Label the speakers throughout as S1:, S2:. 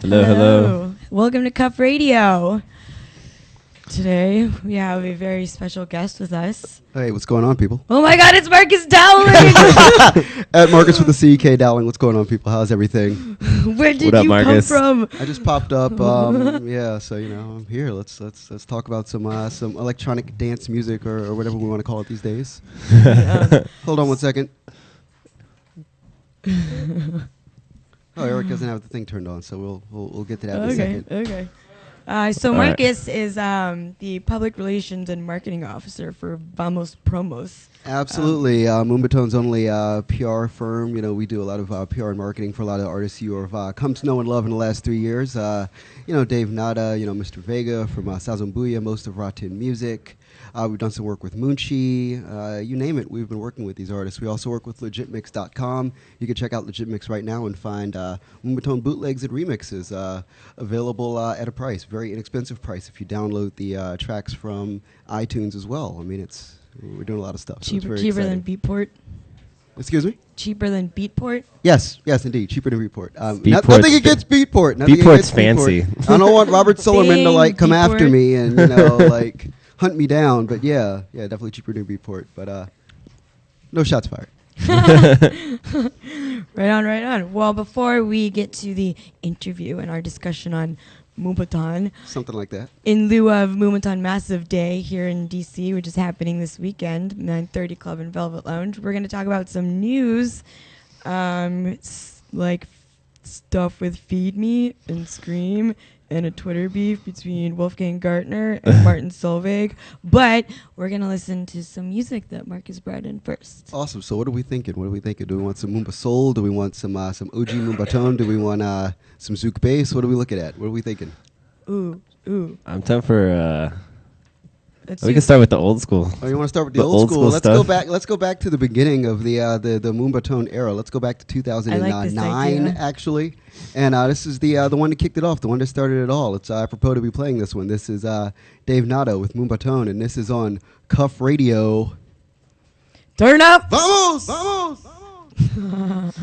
S1: Hello, hello.
S2: Welcome to Cup Radio. Today we have a very special guest with us.
S3: Hey, what's going on, people?
S2: Oh my God, it's Marcus Dowling!
S3: At Marcus with the CK Dowling. What's going on, people? How's everything?
S2: Where did
S1: What up,
S2: you
S1: Marcus?
S2: come from?
S3: I just popped up. Yeah, so I'm here. Let's talk about some electronic dance music or whatever we want to call it these days. Hold on one second. Oh, Eric doesn't have the thing turned on, so we'll get to that in a second.
S2: Okay. So Marcus is the public relations and marketing officer for Vamos Promos.
S3: Absolutely. Moombahton's only PR firm. We do a lot of PR and marketing for a lot of artists you have come to know and love in the last 3 years. Dave Nada, Mr. Vega from Sazon Booyah, most of Rotten Music. We've done some work with Moonchi. You name it, we've been working with these artists. We also work with legitmix.com. You can check out Legitmix right now and find Moombahton bootlegs and remixes available at a price, very inexpensive price if you download the tracks from iTunes as well. I mean, we're doing a lot of stuff.
S2: Cheaper
S3: exciting.
S2: than Beatport?
S3: Excuse me?
S2: Cheaper than Beatport?
S3: Yes, indeed. Cheaper than Beatport.
S1: Beatport's
S3: Nothing against Beatport.
S1: Beatport's fancy.
S3: I don't want Robert Sillerman to come
S2: Beatport.
S3: after me and hunt me down. But yeah, definitely cheaper than Beatport. But no shots fired.
S2: Right on. Well, before we get to the interview and our discussion on Moombahton,
S3: Something like that.
S2: in lieu of Moombahton Massive Day here in DC, which is happening this weekend, 9:30 Club and Velvet Lounge, we're going to talk about some news, like stuff with Feed Me and Scream and a Twitter beef between Wolfgang Gartner and Martin Solveig. But we're going to listen to some music that Marcus brought in first.
S3: Awesome. So what are we thinking? Do we want some Moomba Soul? Do we want some OG Moombahton? Do we want some Zouk bass? What are we looking at? What are we thinking?
S2: Ooh.
S1: I'm time for.
S2: Let's
S1: We
S2: see.
S1: can start with the old school.
S3: Oh, you want to start with the
S1: The
S3: old
S1: old
S3: school?
S1: school
S3: Let's go back. Let's go back to the beginning of the Moombahton era. Let's go back to 2009,
S2: I like this idea.
S3: actually. And this is the one that kicked it off, the one that started it all. It's apropos to be playing this one. This is Dave Nada with Moombahton, and this is on Cuff Radio.
S2: Turn up!
S3: Vamos! Vamos! Vamos!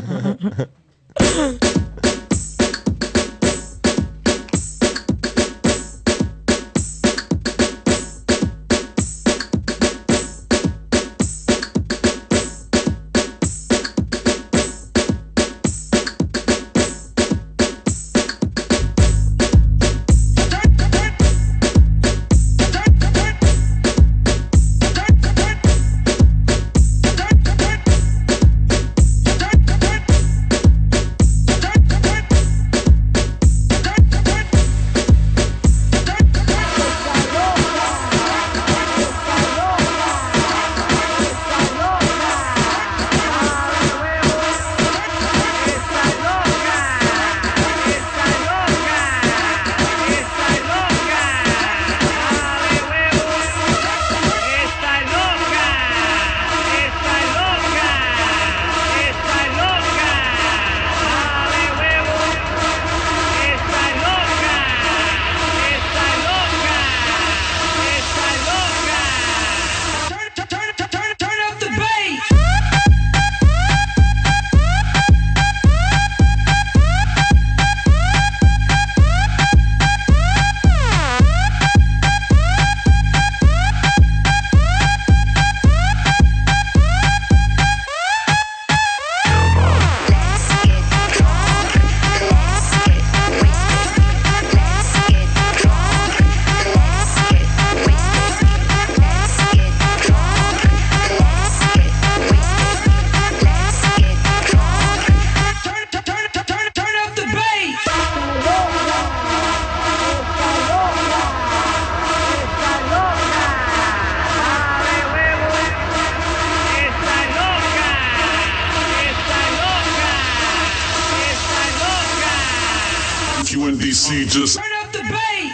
S4: UNDC just
S5: turn up the bass.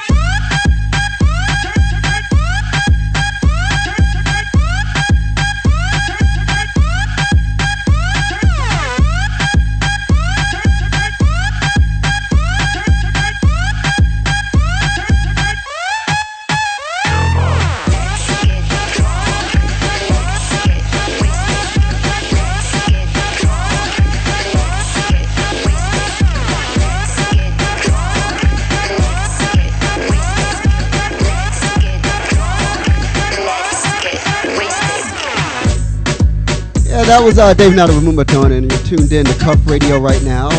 S3: that was Dave Nada with Moombahton, and you're tuned in to Cuff Radio right now.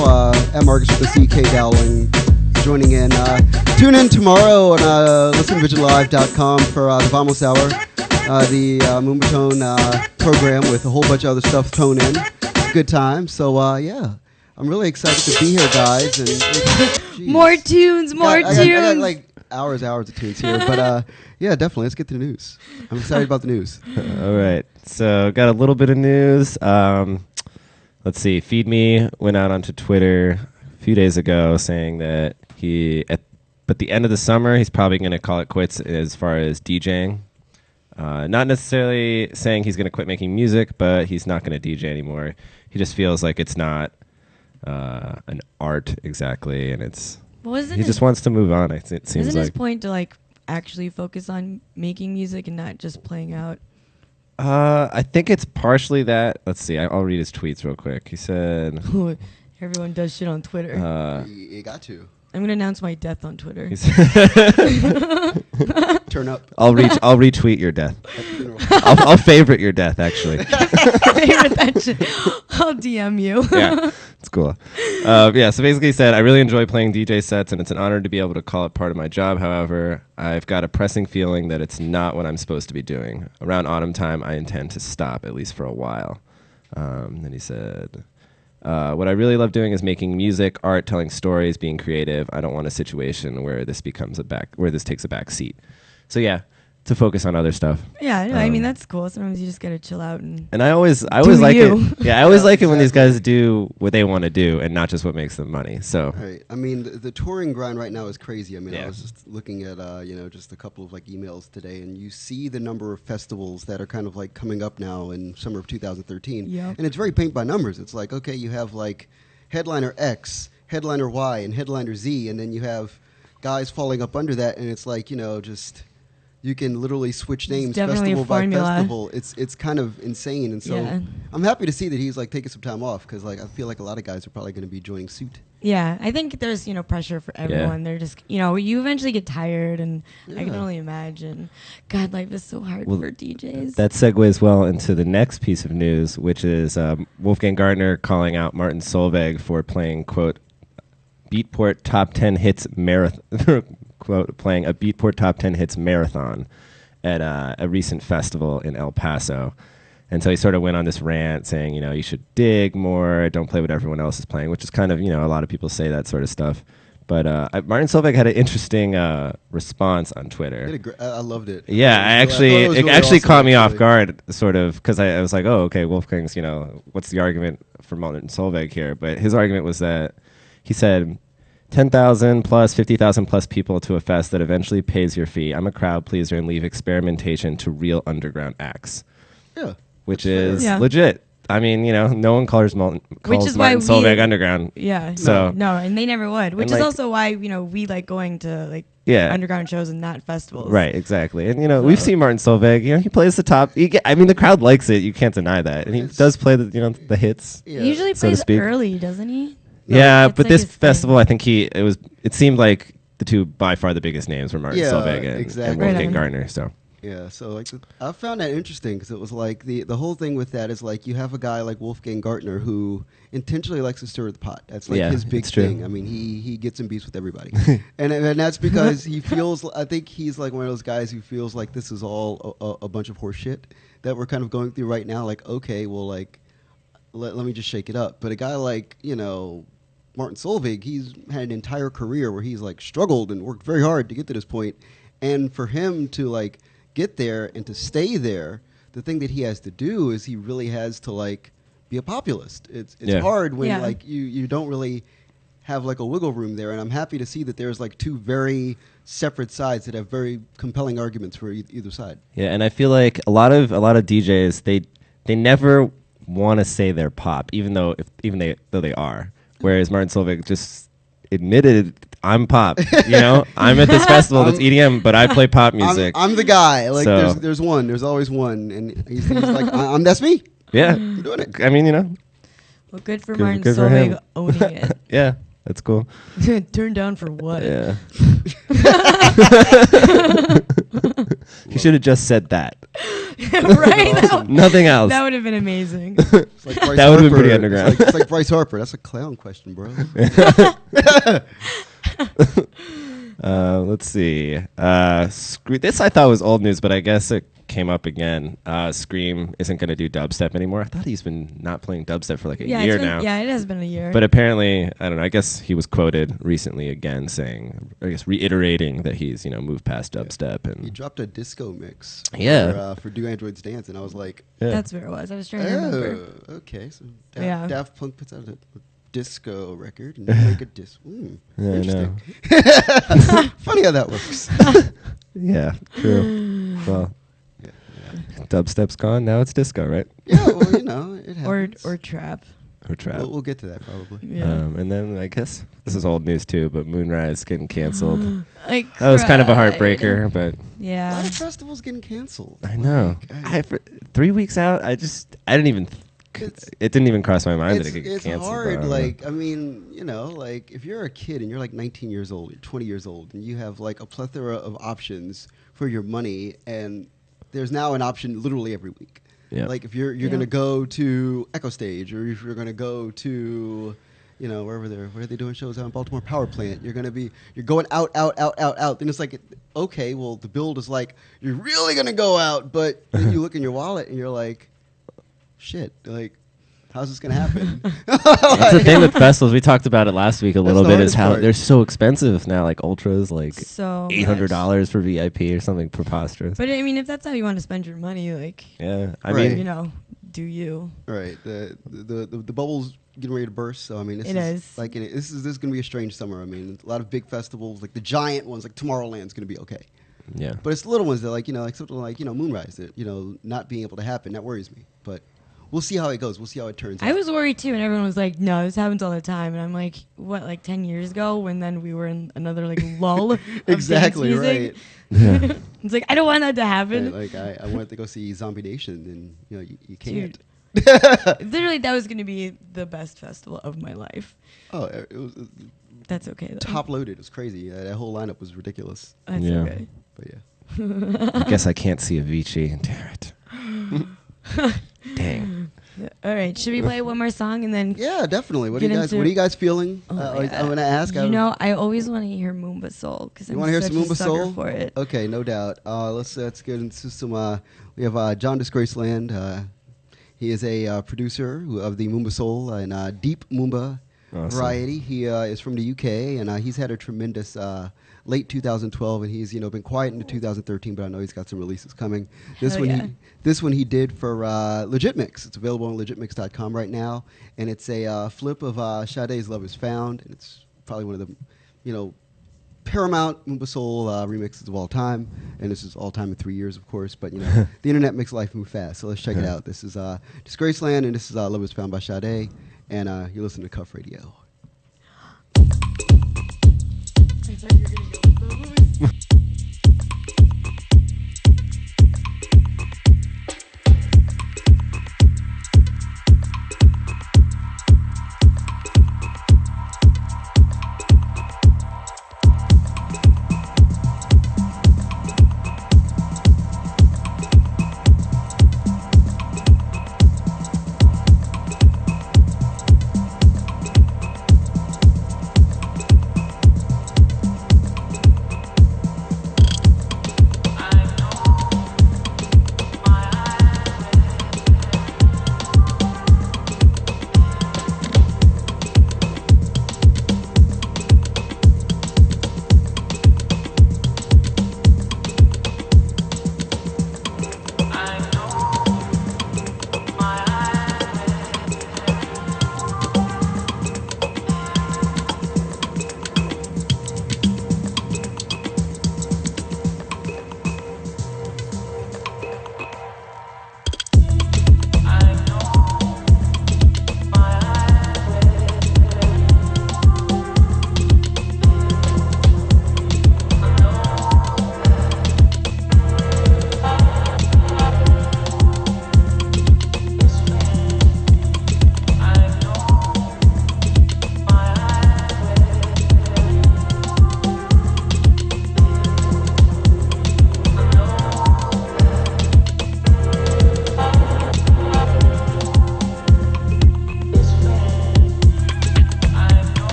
S3: At Marcus with the CK Dowling joining in. Tune in tomorrow on listenvigilive.com for the Vamos Hour, the Moombahton program with a whole bunch of other stuff thrown in. Good time. So, yeah. I'm really excited to be here, guys. And
S2: more tunes.
S3: I got like hours of tunes here. But, yeah, definitely. Let's get to the news. I'm excited about the news.
S1: All right. So, got a little bit of news. Let's see. Feed Me went out onto Twitter a few days ago saying that but the end of the summer, he's probably going to call it quits as far as DJing. Not necessarily saying he's going to quit making music, but he's not going to DJ anymore. He just feels like it's not an art exactly, and he just wants to move on. It seems
S2: isn't
S1: like
S2: his point to like actually focus on making music and not just playing out?
S1: I think it's partially that. Let's see. I'll read his tweets real quick. He said,
S2: "Everyone does shit on Twitter.
S3: You got to."
S2: I'm gonna announce my death on Twitter.
S3: Turn up.
S1: I'll retweet your death. I'll favorite your death, actually.
S2: Favorite that shit. I'll DM you.
S1: Yeah, it's cool. Yeah, so basically he said, I really enjoy playing DJ sets, and it's an honor to be able to call it part of my job. However, I've got a pressing feeling that it's not what I'm supposed to be doing. Around autumn time, I intend to stop, at least for a while. Then he said, what I really love doing is making music, art, telling stories, being creative. I don't want a situation where this takes a back seat. So yeah, to focus on other stuff.
S2: Yeah, no, I mean that's cool. Sometimes you just gotta chill out and
S1: I always like it. Yeah, I always like it when these guys do what they want to do and not just what makes them money. So
S3: right. I mean, the touring grind right now is crazy. I mean,
S1: yeah.
S3: I was just looking at just a couple of like emails today, and you see the number of festivals that are kind of like coming up now in summer of 2013.
S2: Yep.
S3: And it's very paint by numbers. It's like, okay, you have like headliner X, headliner Y, and headliner Z, and then you have guys falling up under that, and it's like, just you can literally switch names festival by festival. It's kind of insane, and so yeah. I'm happy to see that he's like taking some time off, because like I feel like a lot of guys are probably going to be joining suit.
S2: Yeah, I think there's pressure for everyone. Yeah. They're just you eventually get tired, and yeah. I can only imagine. God, life is so hard for DJs.
S1: That segues well into the next piece of news, which is Wolfgang Gartner calling out Martin Solveig for playing, quote, Beatport Top 10 Hits Marathon. Quote, playing a Beatport Top 10 Hits marathon at a recent festival in El Paso. And so he sort of went on this rant saying, you should dig more, don't play what everyone else is playing, which is kind of, a lot of people say that sort of stuff. But Martin Solveig had an interesting response on Twitter.
S3: I loved it.
S1: Yeah, it really actually awesome, caught me off guard, sort of, because I was like, oh, okay, Wolfgang's, what's the argument for Martin Solveig here? But his argument was that he said, 10,000 plus 50,000 plus people to a fest that eventually pays your fee. I'm a crowd pleaser and leave experimentation to real underground acts.
S3: Yeah.
S1: Which is legit. I mean, no one calls Martin Solveig underground.
S2: Yeah.
S1: So
S2: no, and they never would. Which is also why we like going to underground shows and not festivals.
S1: Right, exactly. And we've seen Martin Solveig. He plays the top. The crowd likes it. You can't deny that. And he does play the hits.
S2: Yeah. He usually plays early, doesn't he?
S1: No, yeah, but like this festival, I think it seemed like the two by far the biggest names were Martin Solveig and Wolfgang Gartner. So
S3: yeah, so like I found that interesting, because it was like the whole thing with that is like you have a guy like Wolfgang Gartner who intentionally likes to stir the pot. That's like his big thing. I mean, he gets in beefs with everybody, and that's because he feels. I think he's like one of those guys who feels like this is all a bunch of horse shit that we're kind of going through right now. Like, okay, well, like let me just shake it up. But a guy like Martin Solveig, he's had an entire career where he's like struggled and worked very hard to get to this point, and for him to like get there and to stay there, the thing that he has to do is he really has to like be a populist. It's hard when like you don't really have like a wiggle room there, and I'm happy to see that there's like two very separate sides that have very compelling arguments for either side.
S1: Yeah, and I feel like a lot of DJs they never want to say they're pop, even though they are. Whereas Martin Solveig just admitted, I'm pop. I'm at this festival that's EDM, but I play pop music.
S3: I'm the guy. Like there's one. There's always one, and he's like, that's me.
S1: Yeah,
S3: I'm doing it.
S1: I mean,
S2: Well, good for Martin Solveig owning it.
S1: Yeah, that's cool.
S2: Turned down for what?
S1: Yeah. He should have just said that.
S2: Right?
S1: Nothing else.
S2: That would have been amazing.
S3: It's like Bryce
S1: That would've been
S3: Harper.
S1: pretty underground.
S3: It's like Bryce Harper. That's a clown question, bro.
S1: Let's see. This I thought was old news, but I guess it came up again. Scream isn't going to do dubstep anymore. I thought he's been not playing dubstep for like a year now.
S2: Yeah, it has been a year.
S1: But apparently, I don't know. I guess he was quoted recently again saying, I guess reiterating that he's moved past dubstep
S3: He
S1: and
S3: dropped a disco mix.
S1: Yeah.
S3: For Do Androids Dance, and I was like,
S1: yeah.
S2: That's where it was. I was trying to remember.
S3: okay. So
S2: Yeah.
S3: Daft Punk puts out a disco record and you make a disc.
S1: Yeah, I know.
S3: Interesting. Funny how that works.
S1: Yeah, true. Well, dubstep's gone. Now it's disco, right?
S3: Yeah, well, it happens.
S2: Or trap.
S1: Or trap.
S3: We'll get to that probably.
S2: Yeah.
S1: And then I guess this is old news too, but Moonrise getting canceled.
S2: I
S1: That was kind of a
S2: cried.
S1: heartbreaker, but
S3: A lot
S2: Yeah.
S3: of festivals getting canceled.
S1: I know.
S3: Like,
S1: For 3 weeks out, I didn't even.
S3: It's-
S1: It didn't even cross my mind that
S3: it's
S1: it could get canceled.
S3: hard.
S1: but I don't know.
S3: Like, I mean, like if you're a kid and you're like 19 years old, you're 20 years old, and you have like a plethora of options for your money, and there's now an option literally every week.
S1: Yeah.
S3: Like if you're
S2: Yeah.
S3: gonna go to Echo Stage, or if you're gonna go to, wherever where are they doing shows out in Baltimore Power Plant, you're going out. Then it's like, okay, well the build is like you're really gonna go out, but then you look in your wallet and you're like, shit, like. How's this gonna happen?
S1: That's the thing with festivals. We talked about it last week a little
S3: the
S1: bit. Is
S3: hardest
S1: how
S3: part.
S1: they're so expensive now. Like ultras, like
S2: So
S1: $800 for VIP or something preposterous.
S2: But I mean, if that's how you want to spend your money, like,
S1: Yeah, I
S3: Right.
S1: mean,
S2: do you?
S3: Right. The bubble's getting ready to burst. So I mean, this
S2: It is.
S3: like this is going to be a strange summer. I mean, a lot of big festivals, like the giant ones, like Tomorrowland's going to be okay.
S1: yeah.
S3: But it's the little ones that like something like Moonrise that not being able to happen, that worries me. But we'll see how it goes. We'll see how it turns out.
S2: I was worried too, and everyone was like, "No, this happens all the time." And I'm like, "What? Like 10 years ago, when then we were in another like lull of
S3: Exactly
S2: dance
S3: right.
S2: music?"
S1: Yeah.
S2: It's like I don't want that to happen.
S3: Like I wanted to go see Zombie Nation, and you can't.
S2: Literally, that was going to be the best festival of my life.
S3: Oh, it was
S2: That's okay though.
S3: top loaded. It was crazy. That whole lineup was ridiculous.
S2: That's
S1: Yeah.
S2: okay.
S3: But yeah.
S1: I guess I can't see Avicii. Damn it. Dang.
S2: All right, should we play one more song and then?
S3: Yeah, definitely. What
S2: Get
S3: are
S2: into-
S3: you guys feeling?
S2: Oh my
S3: I'm
S2: God.
S3: going to ask.
S2: I always want to hear Moomba Soul because
S3: You
S2: I'm
S3: want to hear
S2: such
S3: some
S2: a
S3: Moomba
S2: sucker
S3: Soul?
S2: for it.
S3: Okay, no doubt. Let's get into some. We have John Disgraceland. He is a producer of the Moomba Soul and Deep Moomba
S1: Awesome.
S3: variety. He is from the UK, and he's had a tremendous late 2012, and he's been quiet into 2013, but I know he's got some releases coming. This
S2: Hell
S3: one,
S2: yeah.
S3: this one he did for Legit Mix. It's available on legitmix.com right now, and it's a flip of Sade's Love Is Found, and it's probably one of the Paramount Moomba Soul remixes of all time, and this is all time in 3 years, of course. But the internet makes life move fast, so let's check it out. This is Disgraceland, and this is Love Is Found by Sade, and you listen to Cuff Radio.
S2: I thought you were gonna go with those.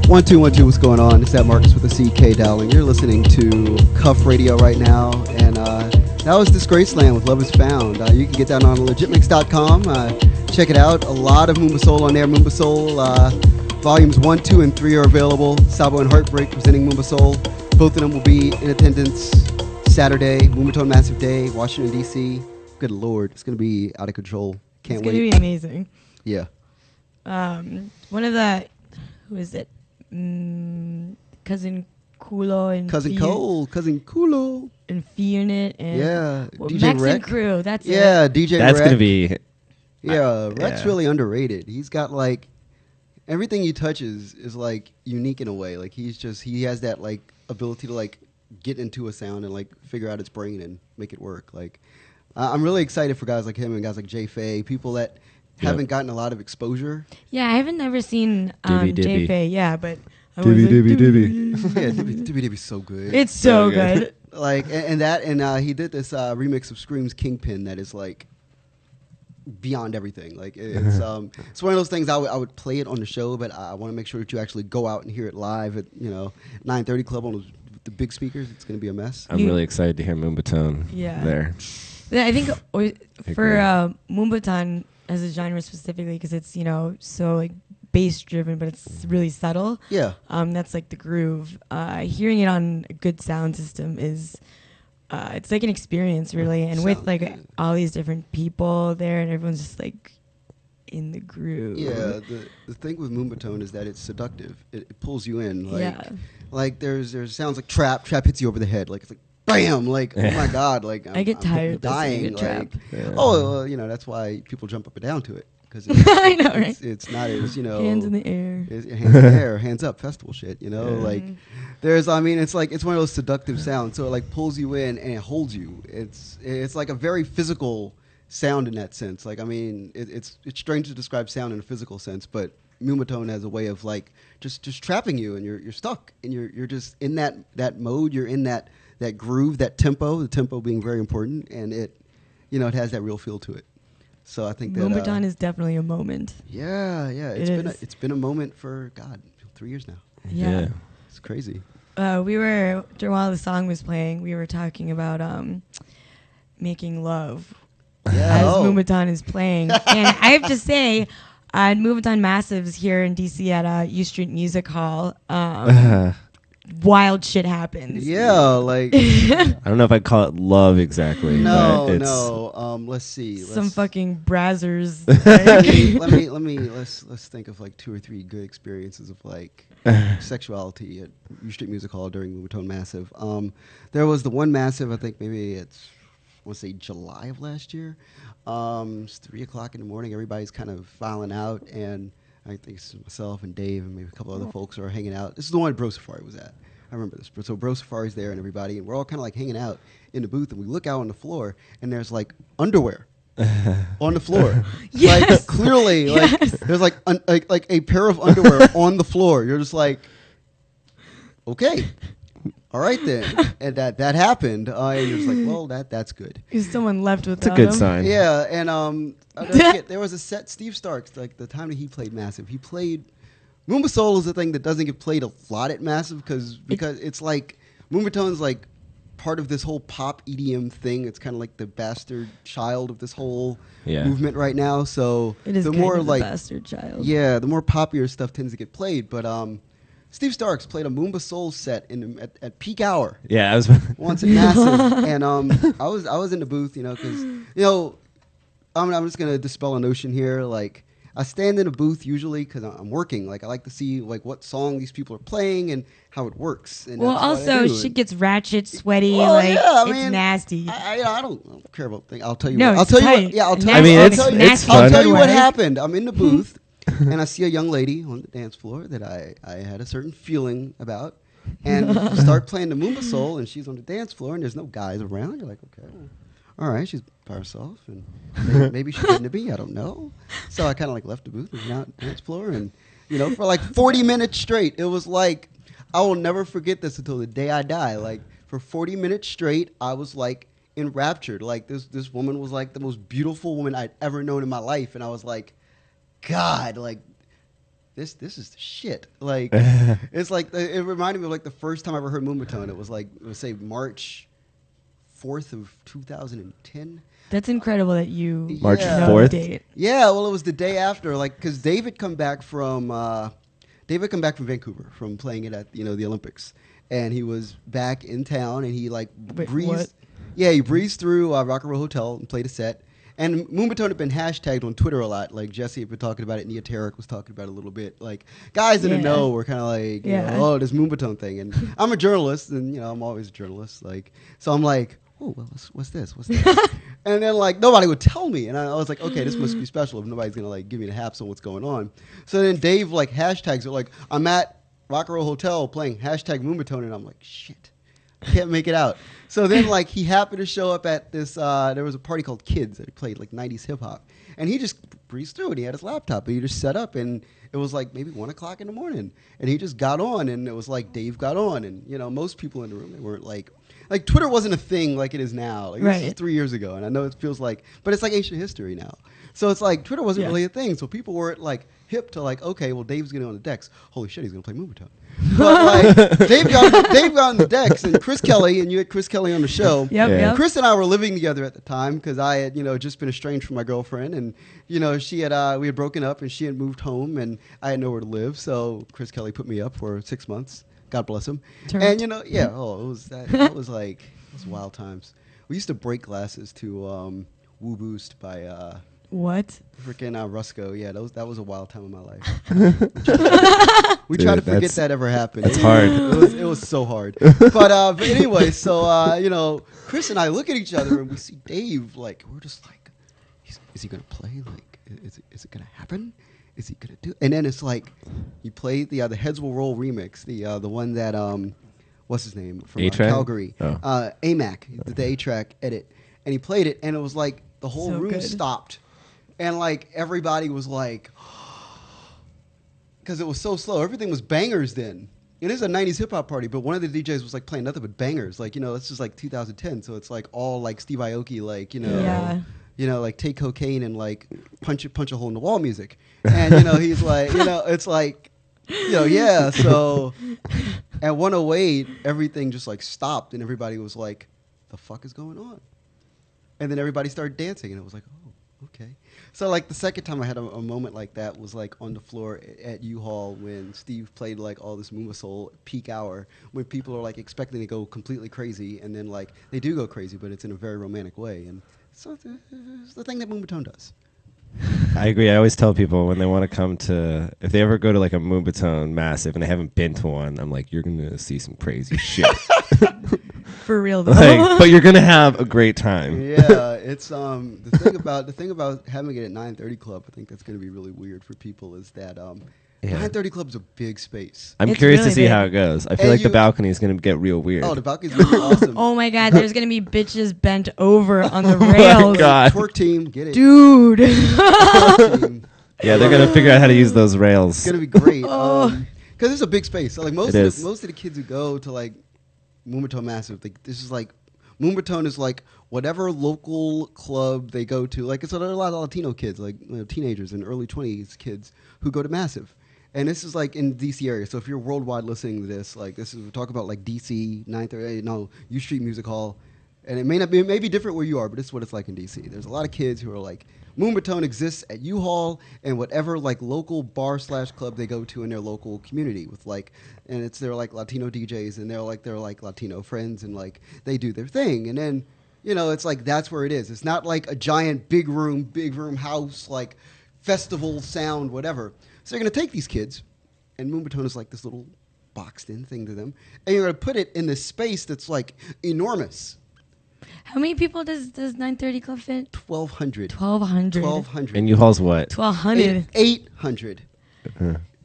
S3: 1-2-1-2, what's going on? It's that Marcus with the CK Dowling. You're listening to Cuff Radio right now, and that was Disgraceland with Love Is Found. You can get that on legitmix.com. Check it out. A lot of Moomba Soul on there. Moomba Soul volumes 1, 2, and 3 are available. Sabo and Heartbreak presenting Moomba Soul. Both of them will be in attendance Saturday, Moombahton Massive Day, Washington, D.C. Good Lord, it's going to be out of control. Can't wait.
S2: It's going to be amazing.
S3: Yeah.
S2: One of the, who is it? Cousin Kulo and
S3: Cousin Kulo.
S2: And Unit and
S3: DJ
S2: Max
S3: Rec.
S2: and Crew. That's it.
S3: Yeah, DJ
S1: That's
S3: Rec.
S1: going to be...
S3: Rec's really underrated. He's got like everything he touches is like unique in a way. Like he has that like ability to like get into a sound and like figure out its brain and make it work. Like I'm really excited for guys like him and guys like Jay Fay, people that haven't gotten a lot of exposure.
S2: Yeah, I haven't never seen
S1: Dibby
S2: Jay
S1: Dibby.
S2: Fay. Yeah, but I
S1: Dibby
S2: was like,
S1: Dibby Dibby.
S3: Yeah, Dibby Dibby's so good.
S2: It's so good.
S3: Like and he did this remix of Scream's Kingpin that is like beyond everything. Like it's it's one of those things I would play it on the show, but I want to make sure that you actually go out and hear it live at 9:30 Club on the big speakers. It's going to be a mess.
S1: I'm really excited to hear Moombahton there.
S2: Yeah, I think for Moombahton as a genre specifically, because it's so like bass driven, but it's really subtle.
S3: Yeah.
S2: That's like the groove. Hearing it on a good sound system is. It's like an experience, really, and with like all these different people there, and everyone's just like in the groove.
S3: Yeah, the thing with Moombahton is that it's seductive. It pulls you in. Like there's sounds like trap hits you over the head. Like it's like bam. Like oh my god. Like
S2: I get tired
S3: dying.
S2: Trap.
S3: That's why people jump up and down to it. Because
S2: I know, right?
S3: It's not as
S2: hands in the air.
S3: Hands in the air, hands up, festival shit. Like there's it's like it's one of those seductive sounds. So it like pulls you in and it holds you. It's like a very physical sound in that sense. Like it's strange to describe sound in a physical sense, but Moombahton has a way of like just trapping you, and you're stuck, and you're just in that mode. You're in that groove, that tempo. The tempo being very important, and it has that real feel to it. So I think that
S2: Moombahton is definitely a moment.
S3: Yeah. It's been a moment for 3 years now.
S2: Yeah.
S3: It's crazy.
S2: We were while the song was playing, we were talking about making love as Moombahton is playing, and I have to say, at Moombahton Massives here in DC at U Street Music Hall, wild shit happens.
S3: Yeah, like
S1: I don't know if I'd call it love exactly.
S3: No. Let's see.
S2: Some fucking brazzers.
S3: Let's think of like 2 or 3 good experiences of like sexuality at U Street Music Hall during Moombahton Massive. There was the one massive, I think maybe it's I want to say July of last year. It's 3:00 in the morning. Everybody's kind of filing out, and I think it's myself and Dave and maybe a couple other folks are hanging out. This is the one Bro Safari was at. I remember this. So Bro Safari's there and everybody, and we're all kind of like hanging out in the booth, and we look out on the floor, and there's like underwear on the floor.
S2: Yes.
S3: Like clearly, like there's like a pair of underwear on the floor. You're just like, okay, all right then, and that happened. And you're just like, well, that's good.
S2: Is someone left with
S1: It's a good sign.
S3: Yeah, and I forget, there was a set. Steve Starks, like the time that he played Massive, he played. Moomba Soul is a thing that doesn't get played a lot at Massive because it's like Moombahton's like part of this whole pop EDM thing. It's kind of like the bastard child of this whole movement right now. So
S2: it is
S3: the
S2: kind
S3: more
S2: of
S3: like
S2: the bastard child.
S3: Yeah, the more popular stuff tends to get played. But Steve Starks played a Moomba Soul set at peak hour.
S1: Yeah, I was
S3: once at Massive, and I was in the booth, because I'm just gonna dispel a notion here, like. I stand in a booth usually because I'm working. Like I like to see like what song these people are playing and how it works. And
S2: well, also shit gets ratchet, sweaty. It's nasty.
S3: I don't care about things. I'll tell you.
S2: No,
S3: I'll tell you. What, yeah, I'll tell you. I'll tell you what happened. I'm in the booth and I see a young lady on the dance floor that I had a certain feeling about, and start playing the Moomba Soul, and she's on the dance floor and there's no guys around. You're like, okay. All right, she's by herself, and maybe she's getting to be. I don't know. So I kind of like left the booth and went out on the dance floor, and for like 40 minutes straight, it was like I will never forget this until the day I die. Like for 40 minutes straight, I was like enraptured. Like this woman was like the most beautiful woman I'd ever known in my life, and I was like, God, like this is the shit. Like, it's like it reminded me of like the first time I ever heard Moombahton. It was like say March 4th of 2010.
S2: That's incredible that you
S1: March
S3: Yeah.
S2: know
S1: 4th?
S2: the date.
S3: Yeah, well, it was the day after, like, because David come back from Vancouver from playing it at the Olympics, and he was back in town, and he like
S2: Wait,
S3: breezed.
S2: what?
S3: Yeah, he breezed through Rock and Roll Hotel and played a set. And Moombahton had been hashtagged on Twitter a lot. Like Jesse had been talking about it. Nia Tarek was talking about it a little bit. Like guys in the
S2: Yeah.
S3: know were kind of like, oh, this Moombahton thing. And I'm a journalist, and I'm always a journalist. Like, so I'm like, oh, well, what's this? What's this? And then like nobody would tell me, and I was like, okay, this must be special if nobody's gonna like give me the haps on what's going on. So then Dave like hashtags it, like I'm at Rock and Roll Hotel playing hashtag Moombahton, and I'm like, shit, I can't make it out. So then like he happened to show up at this. There was a party called Kids that played like 90s hip hop, and he just breezed through, and he had his laptop, and he just set up, and it was like maybe 1 o'clock in the morning, and he just got on, and it was like Dave got on, and most people in the room, they weren't like Twitter wasn't a thing like it is now. Like, this is 3 years ago, and I know it feels like, but it's like ancient history now. So it's like Twitter wasn't really a thing. So people weren't like hip to like, okay, well Dave's getting on the decks. Holy shit, he's gonna play Moombahton. But like Dave got on the decks, and Chris Kelly, and you had Chris Kelly on the show.
S2: Yep.
S3: Chris and I were living together at the time because I had just been estranged from my girlfriend, and she had we had broken up, and she had moved home, and I had nowhere to live. So Chris Kelly put me up for 6 months. God bless him. And it was like it was wild times. We used to break glasses to Woo Boost by
S2: What?
S3: freaking Rusco. Yeah, that was a wild time in my life. We try to forget that ever happened.
S1: It's hard.
S3: It was so hard. But anyway, so Chris and I look at each other, and we see Dave. Like, we're just like, is he gonna play? Like, is it gonna happen? Is he gonna do? And then it's like he played the Heads Will Roll remix, the one that what's his name from Calgary, AMAC, he did the A-track edit, and he played it, and it was like the whole room stopped, and like everybody was like, because it was so slow. Everything was bangers then. It is a 90s hip hop party, but one of the DJs was like playing nothing but bangers. Like, this is like 2010, so it's like all like Steve Aoki, like like take cocaine and like punch a hole in the wall music. And he's like, it's like, yeah. So at 108, everything just like stopped, and everybody was like, the fuck is going on? And then everybody started dancing, and it was like, oh, okay. So like the second time I had a moment like that was like on the floor at U-Haul when Steve played like all this Moomba Soul peak hour, when people are like expecting to go completely crazy, and then like they do go crazy, but it's in a very romantic way. And so it's the thing that Moombahton does.
S1: I agree. I always tell people when they want to come to, if they ever go to like a Moombahton Massive and they haven't been to one, I'm like, you're going to see some crazy shit.
S2: For real though.
S1: But you're going to have a great time.
S3: Yeah, it's the thing about having it at 930 Club, I think that's going to be really weird for people, is that 930 Club is a big space.
S1: I'm
S2: It's
S1: curious
S2: really
S1: to see
S2: big.
S1: how it goes. I feel like the balcony is going to get real weird.
S3: Oh, the balcony's going to be awesome.
S2: Oh my god, there's gonna be bitches bent over on the rails.
S1: God.
S3: Twerk team, get it.
S2: Dude.
S3: Twerk team.
S1: Yeah, they're going to figure out how to use those rails.
S3: It's gonna be great.
S2: Oh.
S3: Because it's a big space. So like most
S1: It
S3: of
S1: is.
S3: the kids who go to like Moombahton Massive, this is like Moombahton is like whatever local club they go to. Like, there are a lot of Latino kids, like teenagers and early 20s kids who go to Massive. And this is like in DC area. So if you're worldwide listening to this, like this is, we're talking about like DC, 930, no, U Street Music Hall. And it may be different where you are, but this is what it's like in DC. There's a lot of kids who are like, Moombahton exists at U-Haul and whatever like local bar / club they go to in their local community with like, and it's their like Latino DJs and they're like Latino friends and like they do their thing. And then, it's like that's where it is. It's not like a giant big room house, like festival sound, whatever. So you're going to take these kids, and Moombahton is like this little boxed in thing to them, and you're going to put it in this space that's like enormous.
S2: How many people does 930 Club fit?
S3: 1,200.
S2: 1,200.
S3: 1,200.
S1: And U-Haul's what?
S2: 1,200.
S3: 800.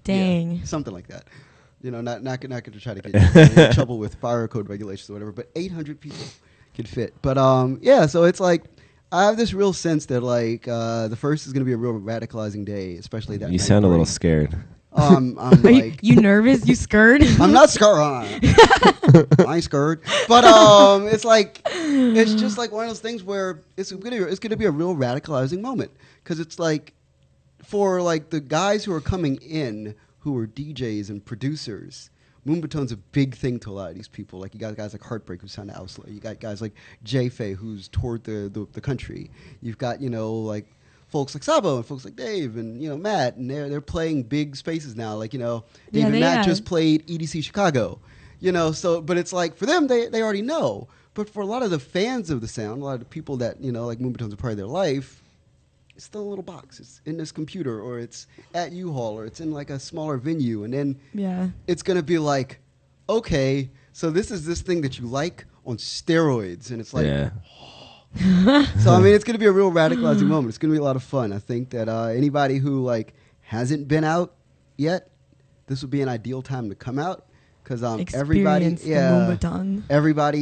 S2: Dang.
S3: Yeah, something like that. Not going to try to get you in trouble with fire code regulations or whatever, but 800 people could fit. But so it's like, I have this real sense that like the first is going to be a real radicalizing day, especially that.
S1: You sound a little scared.
S3: I'm
S2: Are
S3: like,
S2: you nervous? You scared?
S3: I'm not scared. I ain't scared. But it's like, it's just like one of those things where it's gonna be a real radicalizing moment, because it's like, for like the guys who are coming in, who are DJs and producers, Moombahton's a big thing to a lot of these people. Like you got guys like Heartbreak who signed to Ausla. You got guys like J-Fay who's toured the country. You've got like folks like Sabo and folks like Dave and Matt, and they're playing big spaces now. Like Dave and Matt just played EDC Chicago. So but it's like for them they already know. But for a lot of the fans of the sound, a lot of the people that like Moombahton's a part of their life, it's still a little box. It's in this computer, or it's at U-Haul, or it's in like a smaller venue, and then it's gonna be like, okay, so this is this thing that you like on steroids, and it's like, so I mean, it's gonna be a real radicalizing moment. It's gonna be a lot of fun. I think that anybody who like hasn't been out yet, this would be an ideal time to come out because everybody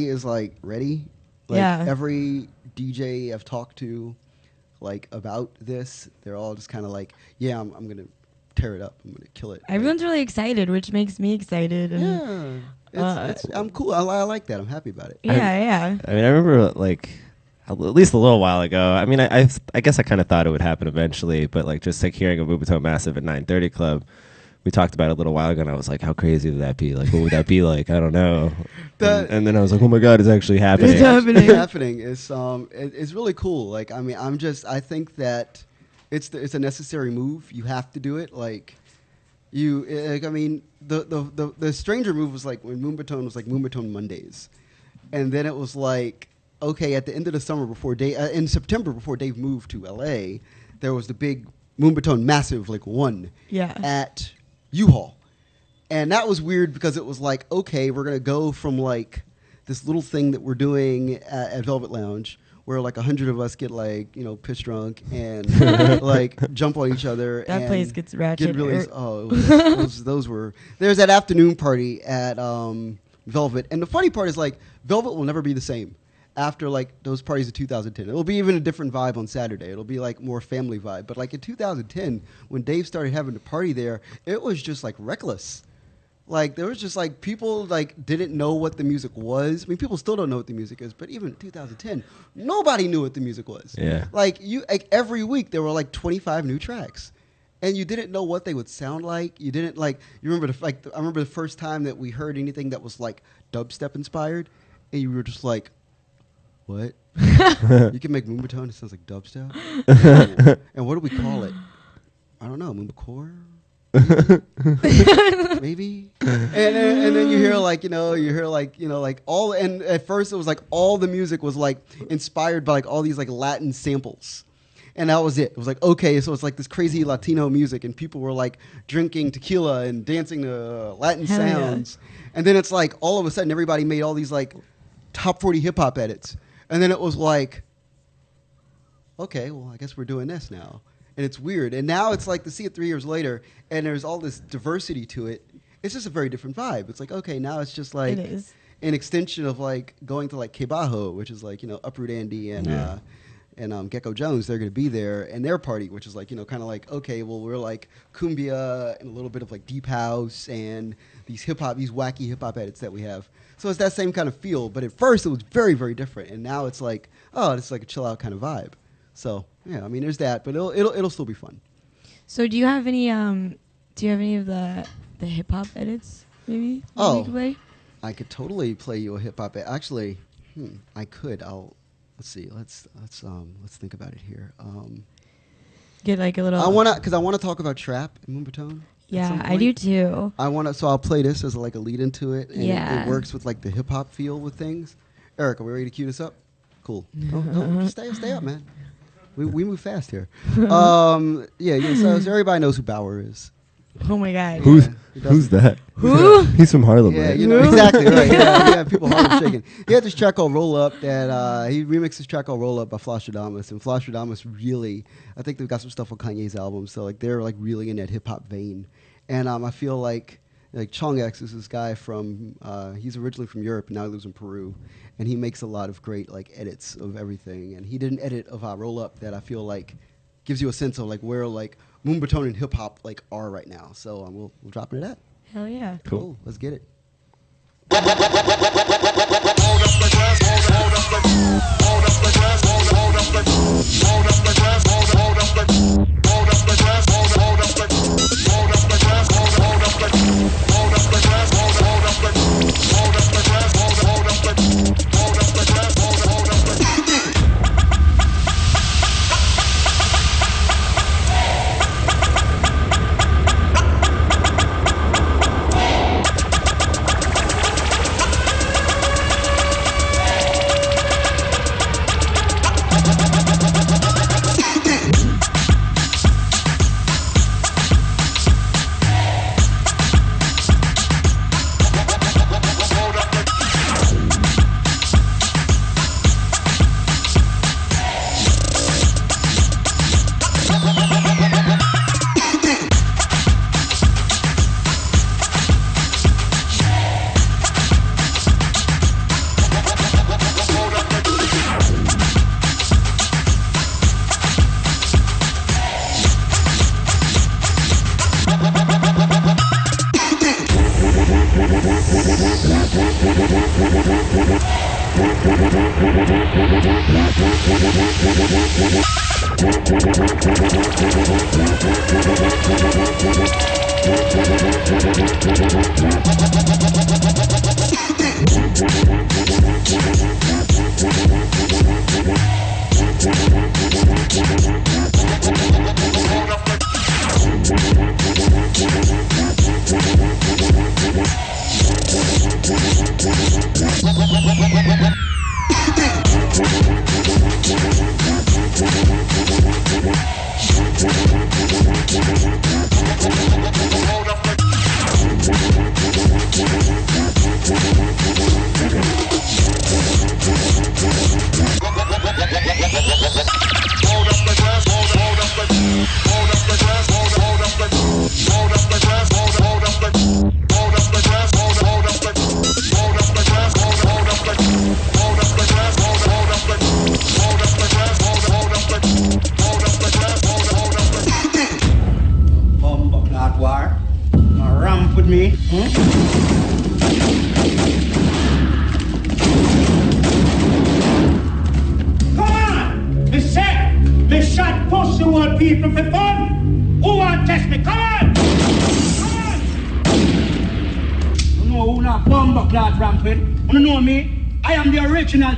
S3: is like ready. Like every DJ I've talked to, like about this, they're all just kind of like, I'm gonna tear it up, I'm gonna kill it.
S2: Everyone's really excited, which makes me excited. And
S3: I'm cool. I like that. I'm happy about it.
S2: Yeah.
S1: I mean, I remember like at least a little while ago. I mean, I guess I kind of thought it would happen eventually, but like just like hearing a Moombahton Massive at 9:30 Club, we talked about it a little while ago, and I was like, how crazy would that be? Like, what would that be like? I don't know. And then I was like, oh my God, it's actually happening.
S3: It's happening. It's really cool. Like, I mean, I think that it's a necessary move. You have to do it. Like, I mean, the stranger move was like when Moombahton was like Moombahton Mondays. And then it was like, okay, at the end of the summer in September before Dave moved to LA, there was the big Moombahton Massive, like at U-Haul. And that was weird because it was like, okay, we're going to go from like this little thing that we're doing at Velvet Lounge where like 100 of us get like, piss drunk and like jump on each other.
S2: That place gets ratchet.
S3: There's that afternoon party at Velvet. And the funny part is like Velvet will never be the same after like those parties of 2010. It'll be even a different vibe on Saturday. It'll be like more family vibe. But like in 2010, when Dave started having the party there, it was just like reckless. Like there was just like people like didn't know what the music was. I mean, people still don't know what the music is, but even in 2010, nobody knew what the music was.
S1: Yeah.
S3: Like every week there were like 25 new tracks. And you didn't know what they would sound like. You didn't I remember the first time that we heard anything that was like dubstep inspired, and you were just like, what? You can make Moombahton, it sounds like dubstep. And what do we call it? I don't know, Moombacore? Maybe. And then you hear all, and at first it was like all the music was like inspired by like all these like Latin samples. And that was it. It was like, okay, so it's like this crazy Latino music, and people were like drinking tequila and dancing to Latin sounds. Yeah. And then it's like all of a sudden everybody made all these like top 40 hip hop edits. And then it was like, okay, well, I guess we're doing this now. And it's weird. And now it's like to see it 3 years later, and there's all this diversity to it. It's just a very different vibe. It's like, okay, now it's just like an extension of like going to like Kebajo, which is like, Uproot Andy and Gecko Jones. They're going to be there, and their party, which is like, kind of like, okay, well, we're like cumbia and a little bit of like deep house and these wacky hip hop edits that we have. So it's that same kind of feel, but at first it was very, very different, and now it's like, oh, it's like a chill out kind of vibe. So yeah, I mean, there's that, but it'll still be fun.
S2: So do you have any of the hip hop edits maybe?
S3: Oh,
S2: you could play?
S3: I could totally play you a hip hop edit. Actually, I could. Let's see. Let's think about it here.
S2: Get like a little.
S3: I wanna talk about trap in Moombahton.
S2: Yeah, I do too.
S3: So I'll play this as like a lead into it, and
S2: yeah,
S3: it works with like the hip hop feel with things. Eric, are we ready to cue this up? Cool. No, just stay up, man. We move fast here. So everybody knows who Bauer is.
S2: Oh my God.
S1: Who's that?
S2: Who?
S1: He's from Harlem, right?
S3: Exactly right. Yeah, people Harlem shaking. He had this track called Roll Up that he remixed this track called Roll Up by Flosstradamus, and Flosstradamus really, I think they've got some stuff on Kanye's album, so like they're like really in that hip hop vein, and I feel like Chong X is this guy from he's originally from Europe, and now he lives in Peru, and he makes a lot of great like edits of everything, and he did an edit of Roll Up that I feel like gives you a sense of like where like Moombahton and hip hop like are right now. So we'll drop it at.
S2: Hell yeah.
S3: Cool. Let's get it.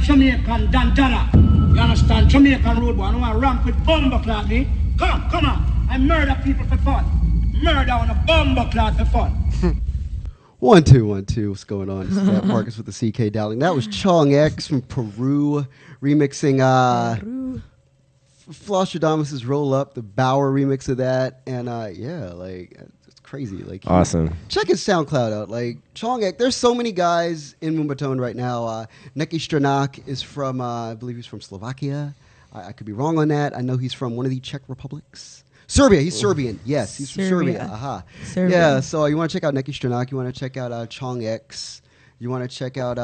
S4: Jamaican Dandana. You understand? Jamaican road boy. I don't want to ramp with bumbleclad me. Come on. I murder people for fun. Murder on a bumbleclad for fun.
S3: 1 2 1 2. What's going on? This is Matt Marcus with the CK Dowling. That was Chong X from Peru remixing Flostradamus's Roll Up, the Bauer remix of that, and yeah, like it's crazy. Like
S1: awesome.
S3: Check his SoundCloud out. Like Chong X. There's so many guys in Moombahton right now. Neki Stranak is from I believe he's from Slovakia. I could be wrong on that. I know he's from one of the Czech republics. Serbia. He's Serbian. Yes, he's from Serbia. Aha.
S2: Serbia.
S3: Yeah. So you want to check out Neki Stranak. You want to check out Chong X. You want to check out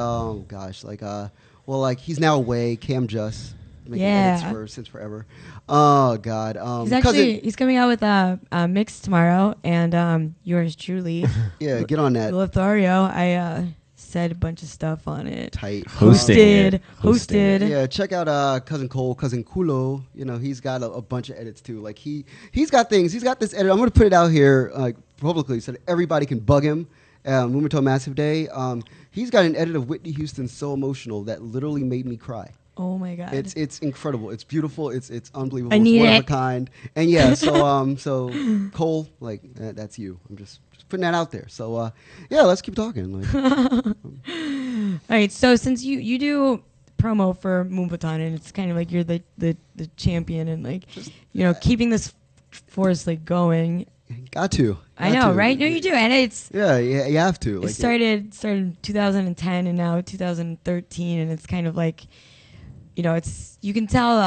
S3: like he's now away. Cam Just making edits since forever. Oh God.
S2: He's coming out with a mix tomorrow, and yours truly.
S3: Yeah, get on that.
S2: Lothario. I said a bunch of stuff on it.
S3: Tight.
S2: Hosted.
S3: Yeah, check out Cousin Cole, Cousin Kulo. You know, he's got a bunch of edits too. Like he's got things. He's got this edit. I'm gonna put it out here like publicly so that everybody can bug him. Moombahton Massive Day. He's got an edit of Whitney Houston's "So Emotional" that literally made me cry.
S2: Oh my God!
S3: It's incredible. It's beautiful. It's unbelievable.
S2: I need
S3: it's one
S2: it.
S3: of a kind. And yeah, so Cole, like that's you. I'm just putting that out there. So yeah, let's keep talking. Like,
S2: all right. So since you do promo for Moombahton, and it's kind of like you're the champion, and like keeping this force like going.
S3: Got to.
S2: I know, right? No, you do, and it's
S3: yeah, you have to.
S2: It started in 2010 and now 2013, and it's kind of like, it's you can tell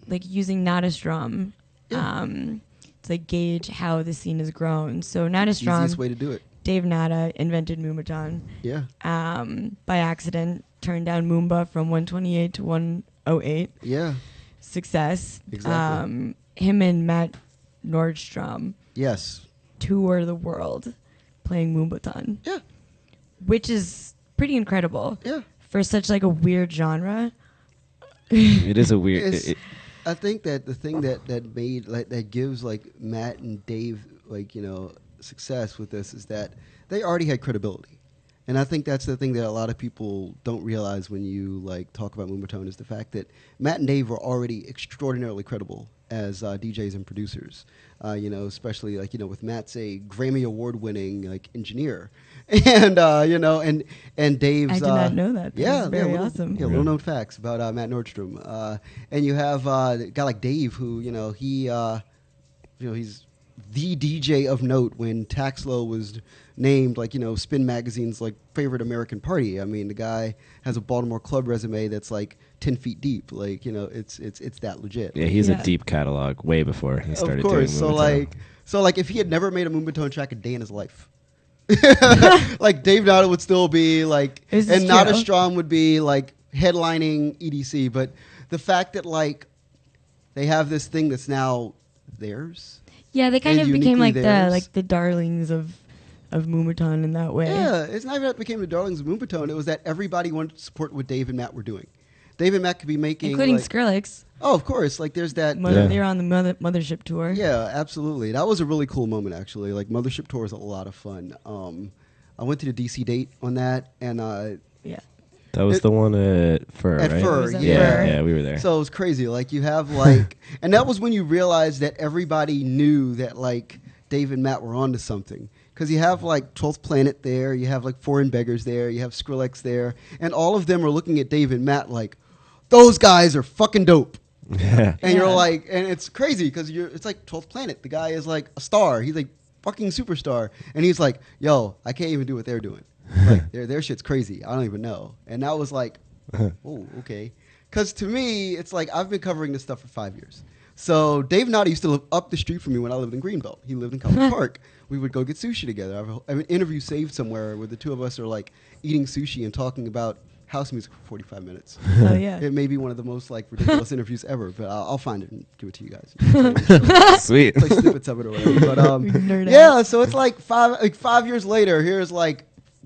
S2: like using Not a Strum, to like gauge how the scene has grown. So Not a Strum,
S3: easiest way to do it.
S2: Dave Nada invented Moombahton.
S3: Yeah.
S2: By accident, turned down Moomba from 128 to 108.
S3: Yeah.
S2: Success.
S3: Exactly.
S2: Him and Matt Nordstrom.
S3: Yes.
S2: Tour the world playing Moombahton.
S3: Yeah.
S2: Which is pretty incredible.
S3: Yeah.
S2: For such like a weird genre.
S1: It is a weird.
S3: I think that the thing that made that gives like Matt and Dave success with this is that they already had credibility. And I think that's the thing that a lot of people don't realize when you like talk about Moombahton is the fact that Matt and Dave were already extraordinarily credible as DJs and producers. Especially with Matt's a Grammy Award-winning like engineer, and and Dave's.
S2: I did not know that.
S3: Yeah,
S2: very awesome.
S3: Yeah, little known facts about Matt Nordstrom. And you have a guy like Dave who he's the DJ of note when Taxlow was named Spin Magazine's like favorite American party. I mean, the guy has a Baltimore club resume that's like 10 feet deep. Like, it's that legit.
S1: Yeah, he's a deep catalog way before he started doing Moombahton.
S3: So if he had never made a Moombahton track a day in his life, like Dave Nada would still be like, and Nada Strom would be like headlining EDC. But the fact that like they have this thing that's now theirs.
S2: Yeah, they kind of became like the darlings of of Moombahton in that way.
S3: Yeah, it's not even that it became the darlings of Moombahton. It was that everybody wanted to support what Dave and Matt were doing. Dave and Matt could be making,
S2: including
S3: like,
S2: Skrillex.
S3: Oh, of course. Like, there's that.
S2: They're on the Mothership tour.
S3: Yeah, absolutely. That was a really cool moment, actually. Like, Mothership tour was a lot of fun. I went to the DC date on that, and
S2: yeah.
S1: That was the one at Fur,
S3: at
S1: right?
S3: Fur,
S2: Fur.
S1: Yeah, we were there.
S3: So it was crazy. Like, you have, like, and that was when you realized that everybody knew that, like, Dave and Matt were onto something. Because you have, like, 12th Planet there, you have, like, Foreign Beggars there, you have Skrillex there, and all of them are looking at Dave and Matt like, those guys are fucking dope.
S1: Yeah.
S3: And you're like, and it's crazy because it's like 12th Planet. The guy is like a star. He's like fucking superstar. And he's like, yo, I can't even do what they're doing. Like, their shit's crazy. I don't even know. And that was like, oh, okay. Because to me, it's like I've been covering this stuff for 5 years. So Dave Nada used to live up the street from me when I lived in Greenbelt. He lived in College Park. We would go get sushi together. I have an interview saved somewhere where the two of us are like eating sushi and talking about house music for 45 minutes.
S2: Oh, yeah.
S3: It may be one of the most like ridiculous interviews ever, but I'll find it and give it to you guys.
S1: Sweet.
S3: It's like snippets of it or whatever. But
S2: Nerd
S3: yeah, so it's like 5 years later. Here's like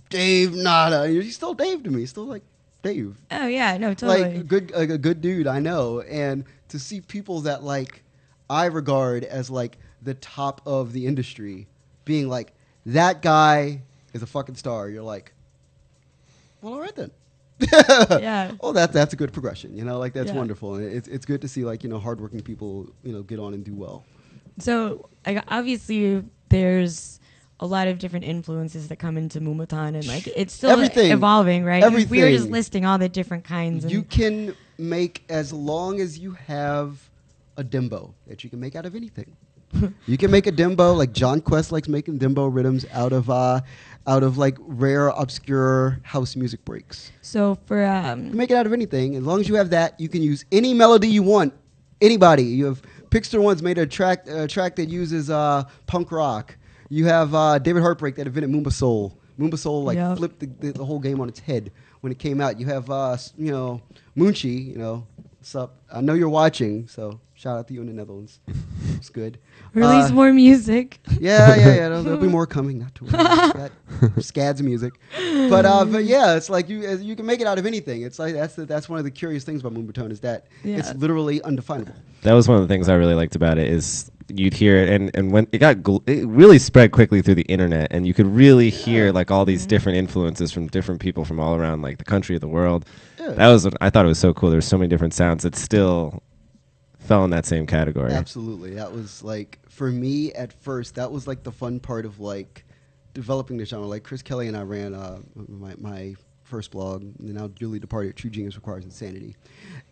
S3: Dave Nada. He's still Dave to me. He's still like Dave.
S2: Oh yeah, no, totally.
S3: Like a good dude I know, and to see people that like I regard as like the top of the industry being like that guy is a fucking star. You're like, well, all right then.
S2: Yeah.
S3: Oh, that's a good progression. You know, like that's
S2: Yeah.
S3: wonderful. And it's good to see like, you know, hardworking people, you know, get on and do well.
S2: So obviously there's a lot of different influences that come into Moombahton, and like it's still
S3: Everything.
S2: evolving, right?
S3: Everything.
S2: We were just listing all the different kinds. And
S3: You can make, as long as you have a dembow that you can make out of anything. You can make a dembow, like John Quest likes making dembow rhythms out of like rare, obscure house music breaks.
S2: so for
S3: You can make it out of anything. As long as you have that, you can use any melody you want. Anybody. You have Pixter One's made a track that uses punk rock. You have David Heartbreak that invented Moomba Soul. Moomba Soul like
S2: Yep.
S3: flipped the whole game on its head when it came out. You have you know, Moonchi, you know, what's up? I know you're watching, so shout out to you in the Netherlands. It's good.
S2: release more music.
S3: Yeah. There'll be more coming. Not to worry. Got scads music, but yeah, it's like you can make it out of anything. It's like that's one of the curious things about Moombahton is that it's literally undefinable.
S1: That was one of the things I really liked about it is you'd hear it, and when it it really spread quickly through the internet, and you could really hear like all these different influences from different people from all around like the country or the world.
S3: Yeah.
S1: That was I thought it was so cool. There were so many different sounds that still fell in that same category.
S3: Absolutely. That was like, for me at first, that was like the fun part of like developing the genre. Like Chris Kelly and I ran my first blog, and now duly departed, True Genius Requires Insanity.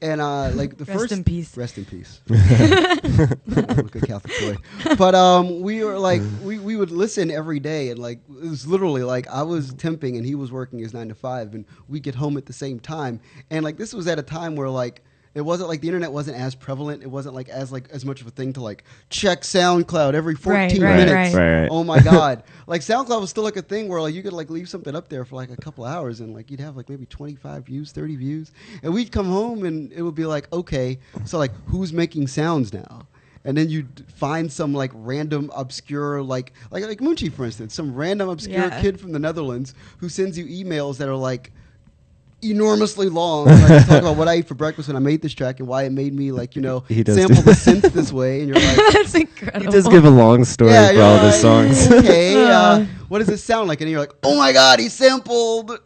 S3: And like the
S2: Rest
S3: first...
S2: in peace.
S3: Rest in peace. Good Catholic boy. But we were like, we would listen every day, and like, it was literally like I was temping and he was working his 9 to 5, and we'd get home at the same time. And like, this was at a time where like, it wasn't like the internet wasn't as prevalent. It wasn't like as much of a thing to like check SoundCloud every 14 minutes.
S1: Right.
S3: Oh my God. Like SoundCloud was still like a thing where like you could like leave something up there for like a couple hours and like you'd have like maybe 25 views, 30 views. And we'd come home and it would be like, okay, so like who's making sounds now? And then you'd find some like random obscure like Munchie, for instance, some random obscure kid from the Netherlands who sends you emails that are like enormously long. Like, talk about what I ate for breakfast when I made this track and why it made me like, you know, sample the synth this way. And you're like,
S2: That's incredible.
S1: He does give a long story for all of his songs.
S3: Okay, what does it sound like? And you're like, oh my God, he sampled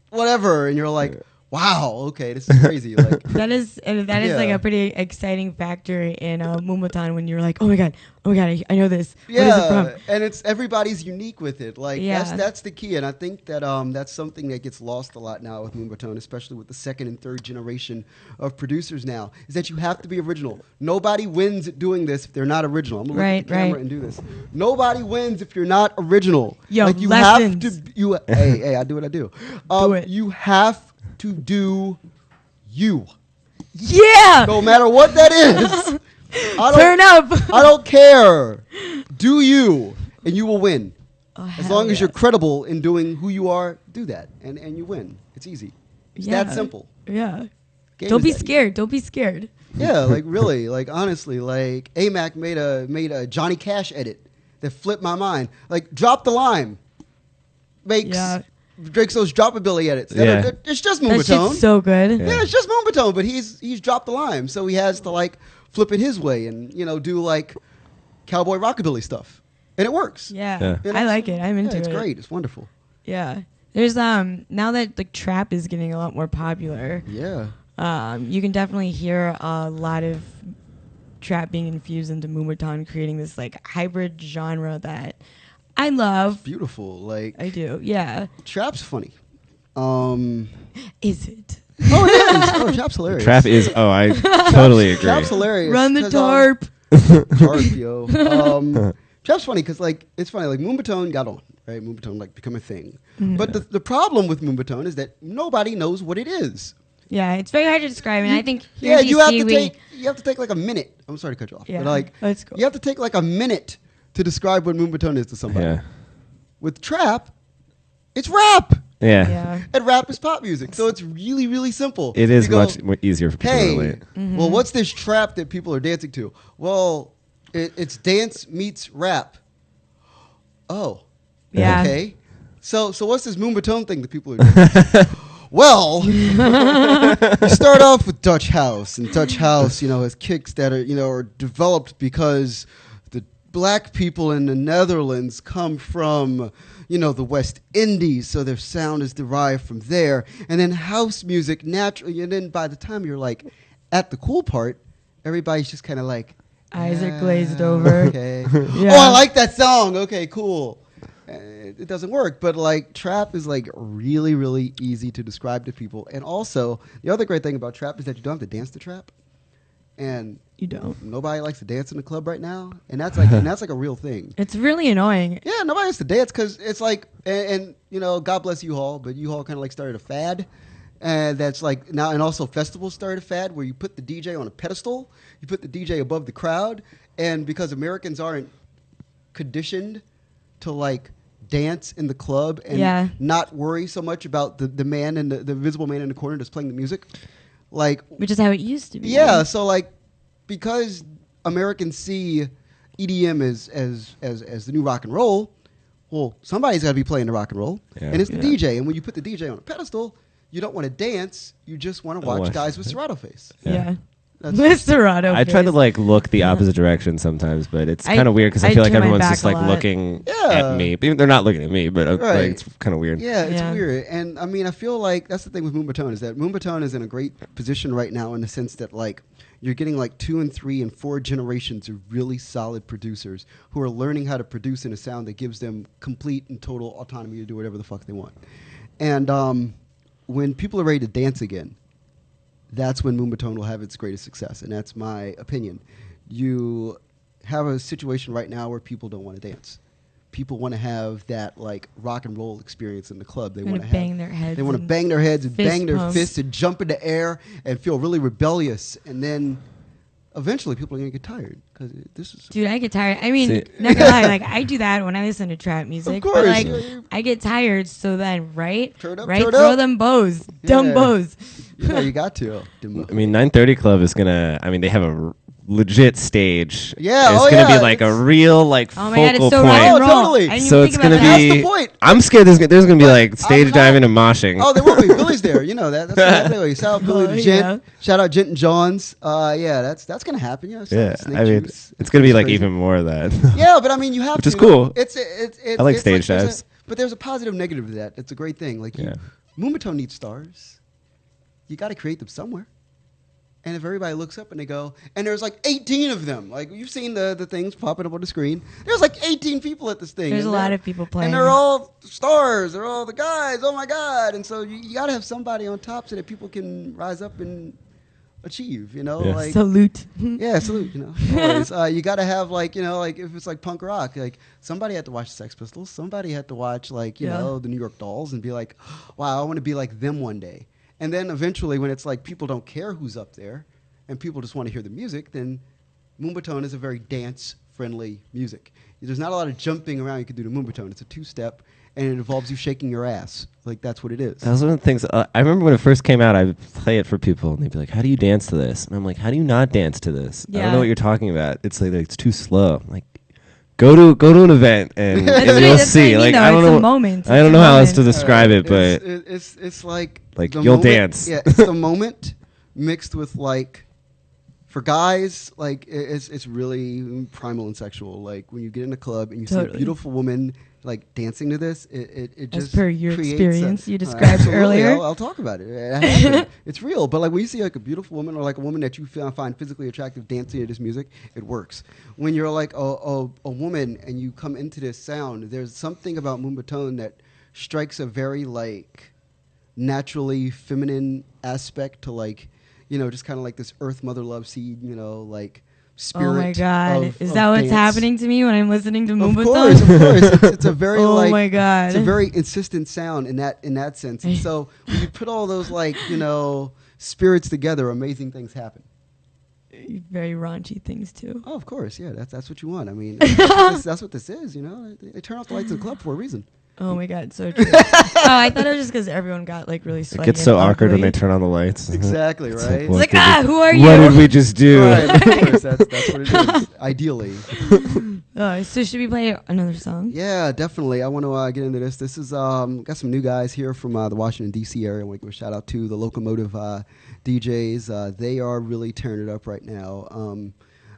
S3: whatever. And you're like, wow, okay, this is crazy. Like
S2: that is like a pretty exciting factor in Moombahton when you're like, oh my god, I know this.
S3: Yeah,
S2: what is it from?
S3: and it's everybody's unique with it. Like that's the key, and I think that that's something that gets lost a lot now with Moombahton, especially with the second and third generation of producers now, is that you have to be original. Nobody wins at doing this if they're not original. I'm gonna look at the camera and do this. Nobody wins if you're not original.
S2: Yo,
S3: like you
S2: lessons.
S3: have to. Hey, I do what I do.
S2: Do it.
S3: You have to do you.
S2: Yeah.
S3: No matter what that is.
S2: Turn up.
S3: I don't care. Do you, and you will win. As long as you're credible in doing who you are, do that, and you win. It's easy. It's that simple.
S2: Yeah.
S3: Game
S2: Don't be
S3: is that
S2: scared.
S3: easy.
S2: Don't be scared.
S3: Yeah, like really, like honestly, like AMAC made a Johnny Cash edit that flipped my mind. Like drop the lime. makes
S2: Yeah.
S3: Drake's those droppability edits.
S1: Yeah.
S3: It's just
S2: That
S3: Moombahton.
S2: shit's so good.
S3: Yeah, it's just Moombahton, but he's dropped the lime, so he has to like flip it his way and do like cowboy rockabilly stuff, and it works.
S2: Yeah.
S3: You know?
S2: I like it. I'm into
S3: It's
S2: it.
S3: great. It's wonderful.
S2: Yeah. There's now that like trap is getting a lot more popular,
S3: Yeah.
S2: you can definitely hear a lot of trap being infused into Moombahton, creating this like hybrid genre that I love.
S3: Beautiful. Like
S2: I do. Yeah.
S3: trap's funny.
S2: Is it?
S3: Oh, it is. Oh, trap's hilarious.
S1: Trap is. Oh, I totally agree.
S3: Trap's hilarious.
S2: Run the
S3: 'cause,
S2: tarp.
S3: Tarp, yo. Trap's funny because like it's funny. Like Moombahton got on, right? Moombahton like become a thing. But the problem with Moombahton is that nobody knows what it is.
S2: Yeah, it's very hard to describe, and I think here
S3: Yeah,
S2: in
S3: you
S2: DC
S3: have to take like a minute. I'm sorry to cut you off.
S2: Yeah,
S3: but like
S2: that's cool.
S3: you have to take like a minute to describe what Moombahton is to somebody.
S1: Yeah.
S3: With trap, it's rap.
S1: Yeah.
S2: Yeah.
S3: And rap is pop music, so it's really, really simple.
S1: It is
S3: You go,
S1: much more easier for people to
S3: Hey,
S1: relate.
S3: well, what's this trap that people are dancing to? Well, it's dance meets rap. Oh,
S2: Yeah.
S3: okay. So what's this Moombahton thing that people are doing? Well, you start off with Dutch house, and Dutch house, has kicks that are developed because the black people in the Netherlands come from the West Indies, so their sound is derived from there. And then house music naturally, and then by the time you're like at the cool part, everybody's just kind of like
S2: Eyes are glazed over.
S3: Okay.
S2: Yeah.
S3: Oh, I like that song. Okay, cool. It doesn't work, but like trap is like really, really easy to describe to people. And also, the other great thing about trap is that you don't have to dance to trap. And
S2: You don't.
S3: nobody likes to dance in the club right now, and that's like a real thing.
S2: It's really annoying.
S3: Yeah, nobody likes to dance because it's like, and God bless U-Haul, but U-Haul kind of like started a fad, and that's like now, and also festivals started a fad where you put the DJ on a pedestal, you put the DJ above the crowd, and because Americans aren't conditioned to like dance in the club and not worry so much about the man and the visible man in the corner that's playing the music, like
S2: Which is how it used to be.
S3: yeah, so like because Americans see EDM as the new rock and roll, well, somebody's got to be playing the rock and roll, and it's the DJ. And when you put the DJ on a pedestal, you don't want to dance; you just want to watch guys with Serato face.
S2: Yeah.
S3: That's
S2: With Serato.
S1: I try to
S2: face.
S1: like look the opposite direction sometimes, but it's
S2: I-
S1: kind of weird because I
S2: I
S1: feel like
S2: turn my
S1: everyone's
S2: back
S1: just
S2: a
S1: like
S2: lot.
S1: looking
S3: Yeah.
S1: at me. They're not looking at me, but
S3: Right.
S1: like, it's kind of weird.
S3: Yeah, it's
S2: Yeah.
S3: weird. And I mean, I feel like that's the thing with Moombahton is that Moombahton is in a great position right now in the sense that like you're getting like 2 and 3 and 4 generations of really solid producers who are learning how to produce in a sound that gives them complete and total autonomy to do whatever the fuck they want. And when people are ready to dance again, that's when Moombahton will have its greatest success, and that's my opinion. You have a situation right now where people don't want to dance. People want to have that like rock and roll experience in the club. They want to
S2: bang their heads.
S3: They want to
S2: and
S3: bang their heads and
S2: fist
S3: bang their
S2: pump.
S3: fists and jump in the air and feel really rebellious. And then eventually people are going to get tired because this is.
S2: Dude, I get tired. I mean,
S1: See-
S2: not gonna lie, like I do that when I listen to trap music.
S3: course,
S2: But like
S3: yeah.
S2: I get tired, so then
S3: Turn up,
S2: right,
S3: turn
S2: throw
S3: up.
S2: them bows, dumb
S3: Yeah.
S2: bows.
S3: You got to.
S1: I mean, 930 Club is gonna. I mean, they have a legit stage.
S3: Yeah,
S1: it's
S3: oh
S1: gonna
S3: yeah,
S1: be like a
S3: it's-
S1: real like
S2: Oh my god,
S1: focal
S2: it's so
S1: point.
S2: rock and
S3: Oh,
S2: roll.
S3: totally.
S2: I didn't
S1: So
S2: even
S1: it's
S2: think
S1: gonna
S2: about that.
S3: That's
S1: be.
S3: the point.
S1: I'm scared there's gonna be like stage
S3: not-
S1: diving and moshing.
S3: Oh, there will be. Billy's there. You know that. That's what shout out Billy
S2: Oh,
S3: the Gent.
S2: yeah.
S3: Shout out Gent and Johns. Yeah, that's gonna happen. Yeah. shout
S1: Yeah,
S3: out Snake
S1: I mean,
S3: Juice.
S1: it's gonna be like
S3: crazy.
S1: even more of that.
S3: Yeah, but I mean, you have
S1: Which
S3: to.
S1: is cool.
S3: It's
S1: I like
S3: it's
S1: stage
S3: there's
S1: dives.
S3: but there's a positive negative to that. It's a great thing. Like,
S1: Yeah.
S3: Moombahton needs stars. You got to create them somewhere. And if everybody looks up and they go, and there's like 18 of them. Like, you've seen the things popping up on the screen. There's like 18 people at this thing.
S2: There's
S3: and
S2: a lot
S3: they're-
S2: of people playing.
S3: And they're all stars. They're all the guys. Oh my God. And so you got to have somebody on top so that people can rise up and achieve,
S1: Yeah.
S3: like.
S2: Salute.
S3: Yeah, salute. Always. You got to have like like if it's like punk rock, like somebody had to watch the Sex Pistols, somebody had to watch like
S2: Yeah.
S3: the New York Dolls and be like, wow, I want to be like them one day. And then eventually, when it's like people don't care who's up there, and people just want to hear the music, then Moombahton is a very dance-friendly music. There's not a lot of jumping around you can do to Moombahton. It's a 2-step, and it involves you shaking your ass. Like that's what it is.
S1: That was one of the things. I remember when it first came out, I would play it for people, and they'd be like, "How do you dance to this?" And I'm like, "How do you not dance to this? I don't
S2: Yeah.
S1: know what you're talking about. It's like it's too slow." I'm like, Go to an event and you'll see. Like I don't know.
S2: Moment.
S1: I don't know how else to describe it, but
S3: it's like
S1: you'll
S3: moment,
S1: dance.
S3: Yeah, it's the moment mixed with like, for guys, like it's really primal and sexual. Like when you get in a club and you see a beautiful woman like dancing to this, it just
S2: as per your
S3: creates
S2: experience you described earlier.
S3: I'll talk about it. It's real. But like when you see like a beautiful woman or like a woman that you find physically attractive dancing to this music, it works. When you're like a woman and you come into this sound, there's something about Moombahton that strikes a very like naturally feminine aspect to like, you know, just kind of like this earth mother love seed, you know, like spirit.
S2: Oh my God. Is that what's
S3: dance.
S2: happening to me when I'm listening to Moombahton?
S3: Of course. It's a very
S2: oh
S3: like,
S2: my God.
S3: It's a very insistent sound in that sense. And so when you put all those like, you know, spirits together, amazing things happen.
S2: Very raunchy things too.
S3: Oh, of course. Yeah, that's what you want. I mean, that's what this is, you know. They turn off the lights in the club for a reason.
S2: Oh my God, so true. I thought it was just because everyone got like really sweaty.
S1: It gets so awkward when they turn on the lights.
S3: Exactly, right?
S2: It's like, who are you?
S1: What did we just do?
S3: Right, of course, that's what it is, ideally.
S2: So should we play another song?
S3: Yeah, definitely. I want to get into this. This is, got some new guys here from the Washington, D.C. area. I want to give a shout out to the LocoMotive DJs. They are really tearing it up right now.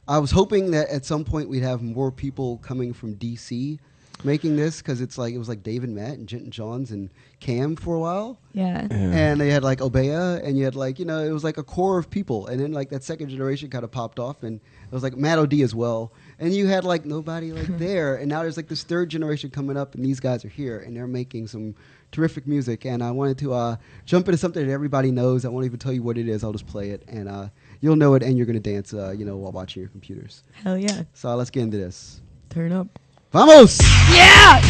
S3: I was hoping that at some point we'd have more people coming from D.C. making this, because it was like Dave and Matt and Jent and Johns and Cam for a while.
S2: Yeah.
S3: And they had like Obeya, and you had like, you know, it was like a core of people. And then like that second generation kind of popped off, and it was like Matt O.D. as well. And you had like nobody like there. And now there's like this third generation coming up, and these guys are here, and they're making some terrific music. And I wanted to jump into something that everybody knows. I won't even tell you what it is. I'll just play it, and you'll know it, and you're going to dance, you know, while watching your computers.
S2: Hell yeah.
S3: So let's get into this.
S2: Turn up.
S3: Vamos!
S2: Yeah!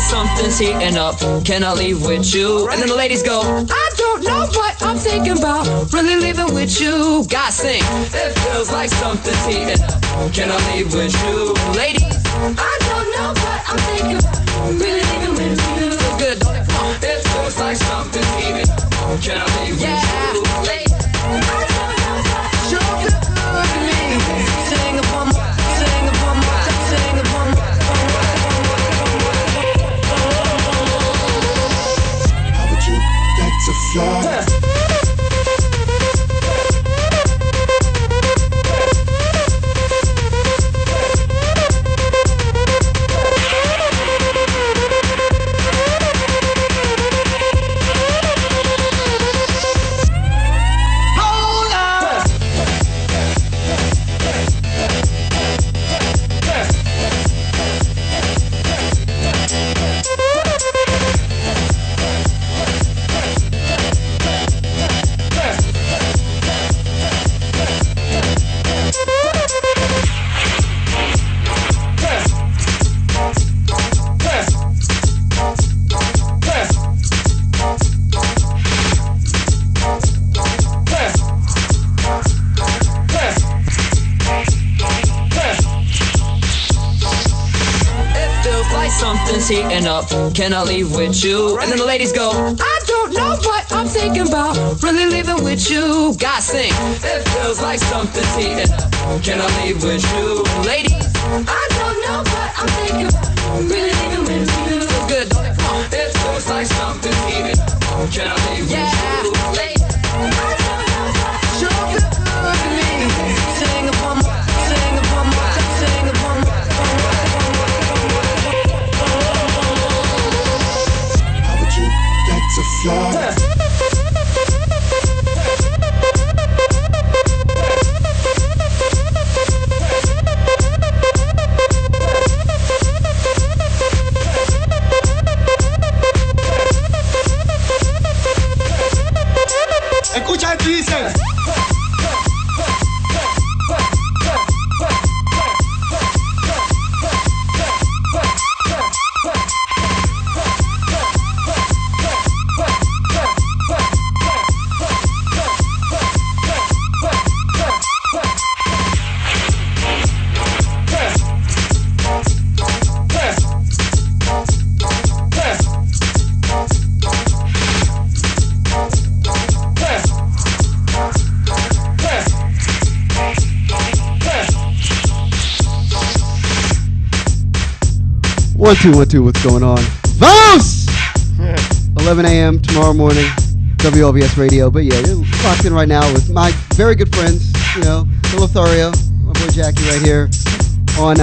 S5: Something's heating up, can I leave with you? And then the ladies go, I don't know what I'm thinking about, really leaving with you. Guys sing, it feels like something's heating up, can I leave with you? Ladies, I don't know what I'm thinking about, really leaving with you. Feel good, don't it? Come on. It feels like something's heating up, can I leave with you? Ladies, I don't know what sure feel good to me. Sing a bum, sing a bum, sing a bum.
S6: To fly.
S5: Heating up, can I leave with you? And then the ladies go, I don't know what I'm thinking about, really leaving with you. Guys sing, it feels like something's heating up, can I leave with you? Ladies, I don't know what I'm thinking about, really leaving with you. Feel good, don't it? Come on. It feels like something's heating up, can I leave with you? Ladies, I don't know what sure feel good to me. Sing a bum, sing a bum, sing a bum.
S6: To fly.
S4: Escucha
S3: 1, 2. What's going on? Vamos! 11 a.m. tomorrow morning, WLBS Radio. But yeah, you're locked in right now with my very good friends, Lothario, my boy Jackie right here on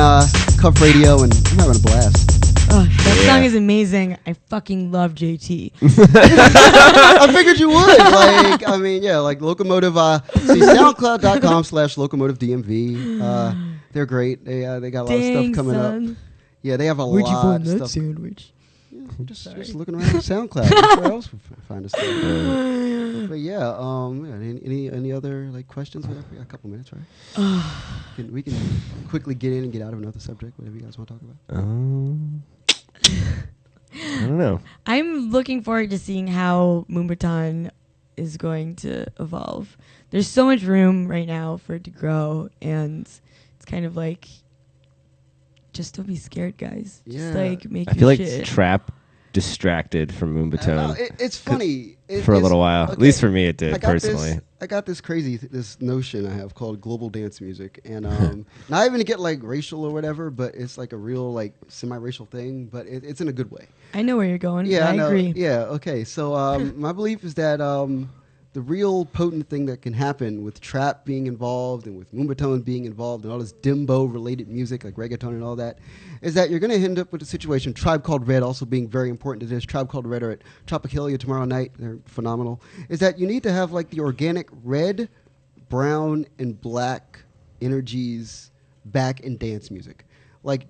S3: Cuff Radio, and I'm having a blast.
S2: Oh, that song is amazing. I fucking love JT.
S3: I figured you would. Like LocoMotive. See, SoundCloud.com/LocoMotiveDMV. They're great. They got a lot of stuff coming up. Yeah, they have a
S2: Where'd
S3: lot
S2: you find
S3: of
S2: that
S3: stuff.
S2: sandwich?
S3: Just looking around on SoundCloud. Where else we find us? But yeah, any other questions? We got a couple minutes, right? We can quickly get in and get out of another subject. Whatever you guys want to talk about.
S1: I don't know.
S2: I'm looking forward to seeing how Moombahton is going to evolve. There's so much room right now for it to grow, and it's kind of like, just don't be scared, guys.
S3: Yeah.
S2: Just make
S1: I
S2: your
S1: feel like
S2: shit.
S1: trap distracted from Moombahton
S3: It's funny.
S1: for a little while. At least for me, it did personally.
S3: I got this this notion I have called global dance music, and not even to get racial or whatever, but it's a real semi-racial thing, but it's in a good way.
S2: I know where you're going.
S3: Yeah,
S2: I
S3: know.
S2: agree.
S3: Yeah, okay. So my belief is that the real potent thing that can happen with trap being involved and with Moombahton being involved and all this dembow related music like reggaeton and all that is that you're going to end up with a situation. Tribe Called Red also being very important to this. Tribe Called Red are at Tropicalia tomorrow night. They're phenomenal. Is that you need to have the organic red, brown, and black energies back in dance music.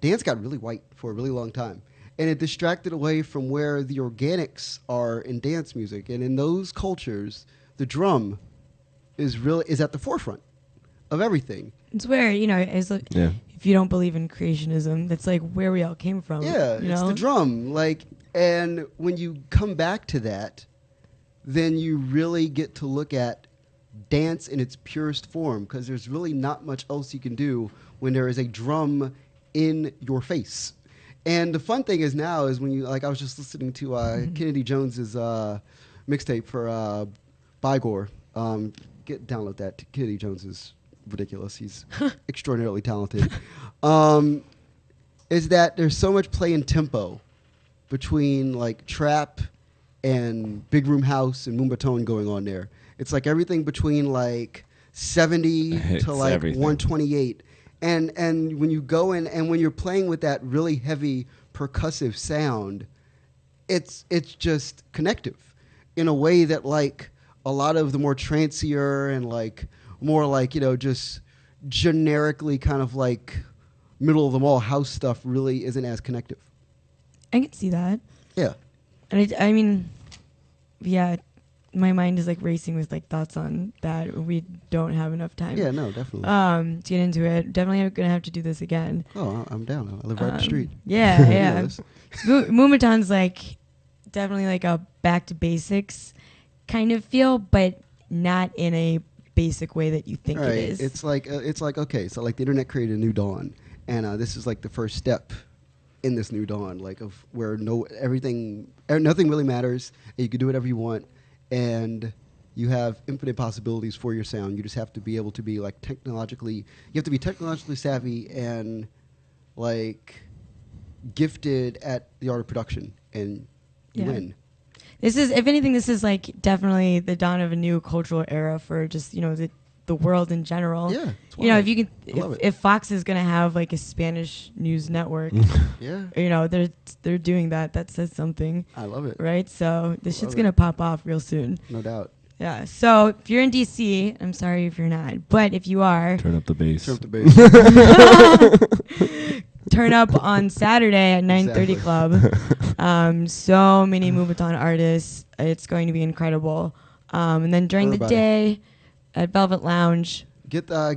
S3: Dance got really white for a really long time. And it distracted away from where the organics are in dance music. And in those cultures, the drum is at the forefront of everything.
S2: It's where, if you don't believe in creationism, that's where we all came from.
S3: Yeah, it's the drum. And when you come back to that, then you really get to look at dance in its purest form, because there's really not much else you can do when there is a drum in your face. And the fun thing is now is when you, I was just listening to Kennedy Jones's mixtape for Bygore. Download that. Kennedy Jones is ridiculous. He's extraordinarily talented. Is that there's so much play and tempo between trap and big room house and Moombahton going on there. It's everything between 70 to
S1: everything.
S3: 128. And when you go in and when you're playing with that really heavy percussive sound, it's just connective in a way that a lot of the more trancier and more just generically kind of middle of the mall house stuff really isn't as connective.
S2: I can see that.
S3: Yeah.
S2: And I mean, yeah, my mind is racing with thoughts on that. We don't have enough time.
S3: Yeah, no, definitely.
S2: To get into it. Definitely gonna have to do this again.
S3: Oh, I'm down. I live right up the street.
S2: Yeah, yeah. Moombahton's definitely a back to basics kind of feel, but not in a basic way that you think it is.
S3: It's okay, so the internet created a new dawn, and this is the first step in this new dawn, of where nothing really matters, and you can do whatever you want, and you have infinite possibilities for your sound. You just have to be able to be technologically savvy and gifted at the art of production, and you win.
S2: This is, if anything, definitely the dawn of a new cultural era for just the world in general.
S3: Yeah,
S2: if you can, if Fox is gonna have a Spanish news network,
S3: yeah,
S2: they're doing that. That says something.
S3: I love it.
S2: Right, so this shit's gonna pop off real soon.
S3: No doubt.
S2: Yeah. So if you're in DC, I'm sorry if you're not, but if you are,
S1: Turn up the bass.
S3: Turn up the bass.
S2: turn up on Saturday at 9:30 Club. So many Moombahton artists. It's going to be incredible. And then during the day at Velvet Lounge.
S3: Get the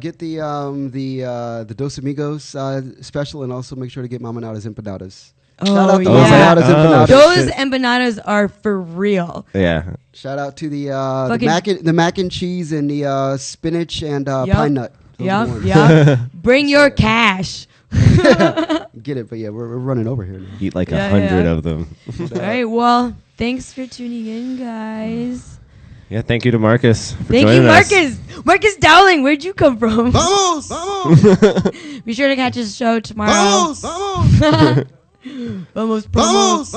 S3: Dos Amigos special, and also make sure to get Mamanadas Empanadas.
S2: Oh,
S3: Shout out to
S2: yeah.
S3: Mamanadas Empanadas.
S2: Those empanadas are for real.
S1: Yeah.
S3: Shout out to the mac and cheese and the spinach and pine nut.
S2: Yep. Bring your cash.
S3: Get it, but yeah, we're running over here now.
S1: Eat 100 of them.
S2: All right, well, thanks for tuning in, guys.
S1: Yeah, thank you to Marcus for
S2: Thank you,
S1: joining
S2: Marcus.
S1: us.
S2: Marcus Dowling, where'd you come from?
S3: Vamos! Vamos!
S2: Be sure to catch his show tomorrow.
S3: Vamos! Vamos!
S2: Vamos, promos.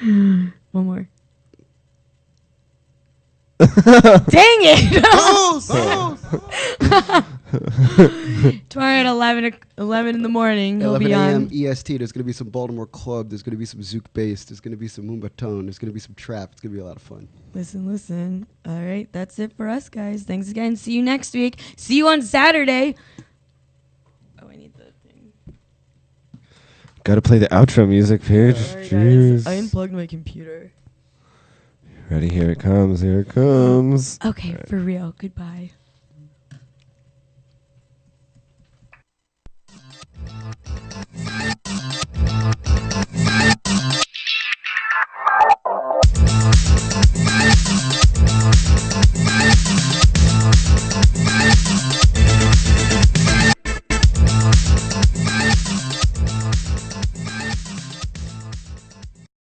S2: One more. Dang it! Tomorrow at 11 in the morning, he'll
S3: 11
S2: be
S3: a.m.
S2: on.
S3: EST. There's going to be some Baltimore club. There's going to be some Zouk bass. There's going to be some Moombahton. There's going to be some trap. It's going to be a lot of fun.
S2: Listen. All right, that's it for us, guys. Thanks again. See you next week. See you on Saturday. Oh, I need the thing.
S1: Gotta play the outro music, Paige.
S2: Sorry,
S1: Jeez.
S2: guys. I unplugged my computer.
S1: Ready? Here it comes. Here it comes.
S2: Okay, for real. Goodbye.